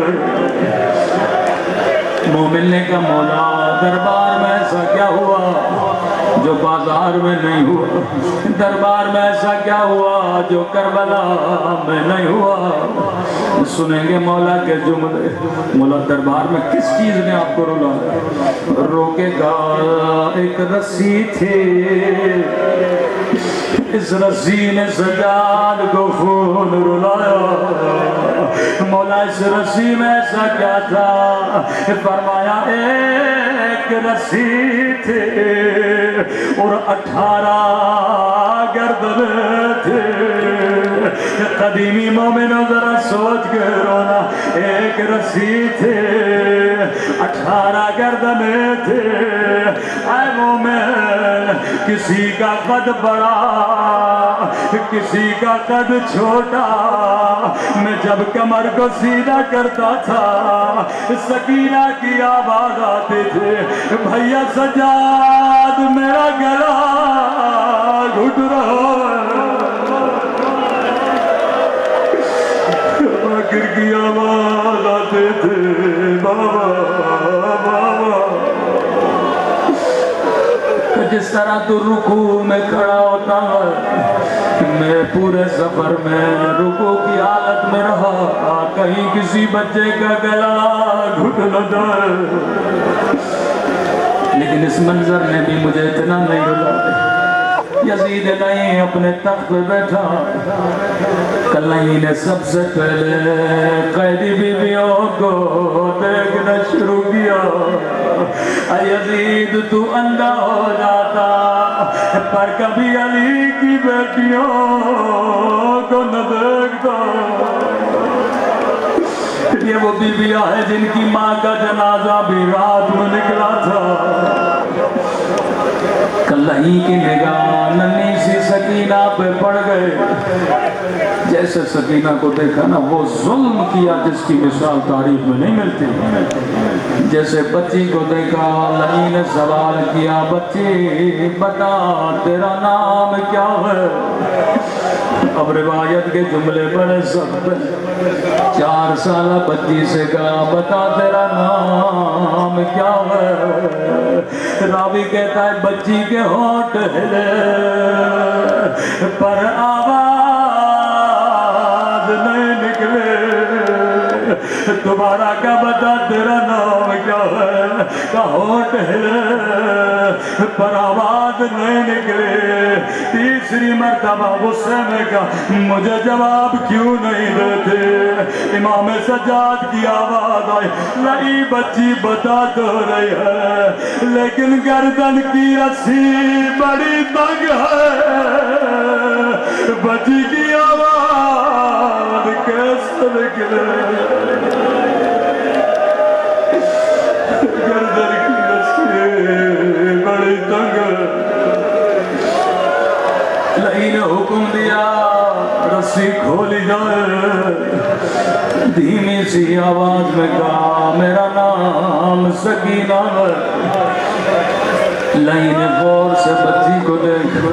مومن نے کہا مولا دربار میں ایسا کیا ہوا جو بازار میں نہیں ہوا؟ دربار میں ایسا کیا ہوا جو کربلا میں نہیں ہوا؟ سنیں گے مولا کے جملے۔ مولا دربار میں کس چیز نے آپ کو رلایا؟ روکے گا ایک رسی تھی، اس رسی نے سجاد کو خون رلایا۔ مولا اس رسی میں ایسا کیا تھا؟ فرمایا ایک رسی تھی اور 18 گردن تھے۔ قدیمی مومنوں ذرا سوچ کے رونا، ایک رسی تھے 18 گردن تھے۔ اے مومن کسی کا قد بڑا کسی کا قد چھوٹا، میں جب کمر کو سیدھا کرتا تھا سکینہ کی آواز آتی تھی بھیا سجاد میرا گلا گھٹ رہا ہے، کی آواز آتے تھے بابا بابا۔ جس طرح تو رکوع میں کھڑا ہوتا ہے، میں پورے سفر میں رکوع کی حالت میں رہا، کہیں کسی بچے کا گلا گھٹ نہ جائے، لیکن اس منظر نے بھی مجھے اتنا نہیں رلایا۔ یزید نہیں اپنے تخت پہ بیٹھا، کلہی نے سب سے پہلے قیدی بیویوں کو دیکھنا شروع کیا۔ اے یزید تو اندھا ہو جاتا پر کبھی علی کی بیٹیوں کو نہ دیکھتا۔ یہ وہ بیویاں ہیں جن کی ماں کا جنازہ بھی رات میں نکلا تھا۔ کلہی کی نگاہ ننھی سی سکینہ پہ پڑ گئے، جیسے سکینہ کو دیکھا نا وہ ظلم کیا جس کی مثال تاریخ میں نہیں ملتی۔ جیسے بچی کو دیکھا کلہی نے سوال کیا بچی بتا تیرا نام کیا ہے؟ اب روایت کے جملے بڑے سخت ہیں۔ 4 سالہ بچی سے کہا بتا تیرا نام کیا ہے؟ راوی کہتا ہے بچی کے ہونٹ ہلے پر آواز نہیں نکلے۔ دوبارہ کا بتا تیرا نام کیا ہے؟ کہا ہونٹ ہلے پر آواز نہیں نکلے۔ تیسری مرتبہ غصے میں کہا مجھے جواب کیوں نہیں دیتے؟ امام سجاد کی آواز آئی لئی بچی بتا تو رہی ہے لیکن گردن کی رسی بڑی تنگ ہے۔ بچی کی آواز کیسے نکلے؟ گردن کی رسی بڑی تنگ ہے۔ لئی نے حکم دیا رسی کھولی جائے۔ دھیمی سی آواز میں کہا میرا نام سکینہ ہے۔ لئی نے غور سے بچی کو دیکھا،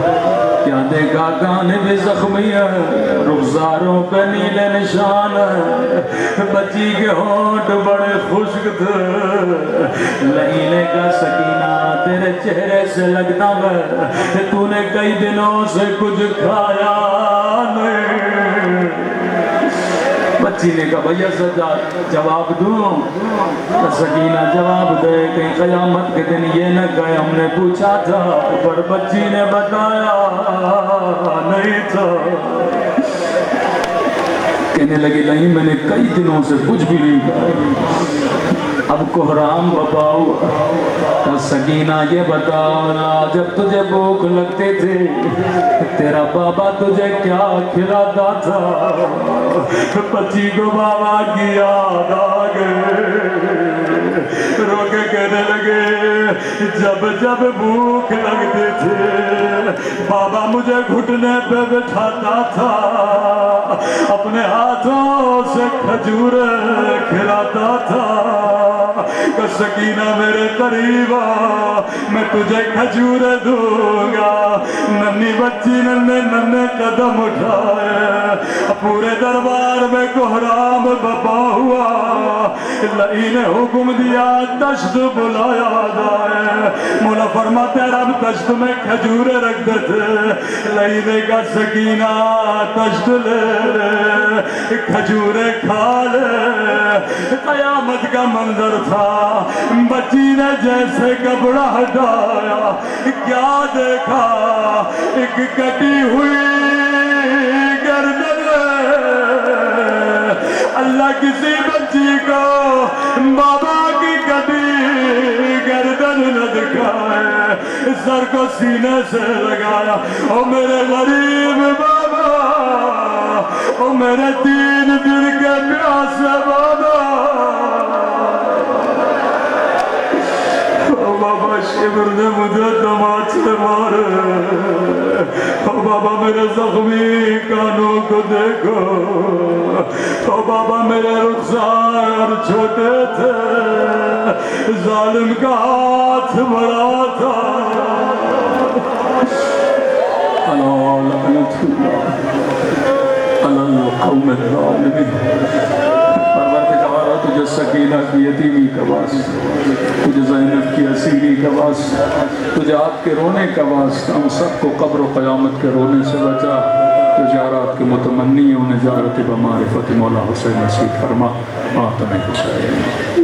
کیا دیکھا کانے بھی زخمی ہے، رخساروں پہ نیلے نشان ہے، بچی کے ہونٹ بڑے خشک تھے۔ لئی نے کہا سکینہ تیرے چہرے سے لگتا ہے تو نے کئی دنوں سے کچھ کھایا نہیں۔ بچی نے کہا بھیا سجاد جواب دوں؟ سکینہ جواب دے کہ قیامت کے دن یہ نہ کہے ہم نے پوچھا تھا، پر بچی نے بتایا نہیں تھا۔ کہنے لگی نہیں میں نے کئی دنوں سے کچھ بھی نہیں کہا۔ اب کوہرام بپا ہوا۔ سکینہ یہ بتاؤ جب تجھے بھوک لگتے تھے تیرا بابا تجھے کیا کھلاتا تھا؟ بچی کو بابا کی یاد آ گئی، رو کے کہنے لگے جب جب بھوک لگتی تھی بابا مجھے گھٹنے پہ بٹھاتا تھا، اپنے ہاتھوں سے کھجور کھلاتا تھا۔ کہ سکینہ میرے قریب آ میں تجھے کھجور دوں گا۔ ننھی بچی ننھے قدم اٹھائے، پورے دربار میں کوہرام بپا ہوا۔ لئی نے حکم دیا تشت بلایا جائے۔ مولا فرماتے ہیں رب تشت میں کھجورے رکھ دیتے۔ لئی نے کہا سکینہ تشت لے لے کھجورے کھا لے۔ قیامت کا منظر تھا، بچی نے جیسے کپڑا ہٹایا کیا دیکھا؟ ایک کٹی ہوئی گردن۔ اللہ کسی بچی کو بابا کی کٹی گردن نہ دکھائے، سر کو سینے سے لگایا او میرے غریب بابا، او میرے 3 دن کے پیاسے بابا۔ بابا شبر نے مجھے تماچے مارے، او بابا میرے زخمی کانوں کو دیکھو، او بابا میرے رخسار چھوٹے تھے، ظالم کا ہاتھ بڑا تھا۔ الا لعنت اللہ علی القوم الظالمین۔ تجھے سکینہ کی یتیمی کا باعث، تجھے زینب کی اسیری کا باعث، تجھے آپ کے رونے کا باعث، ہم سب کو قبر و قیامت کے رونے سے بچا۔ تجارات کے متمنی انہیں جارت بمعرفت مولا حسین نصیب فرما۔ ماتم حسین۔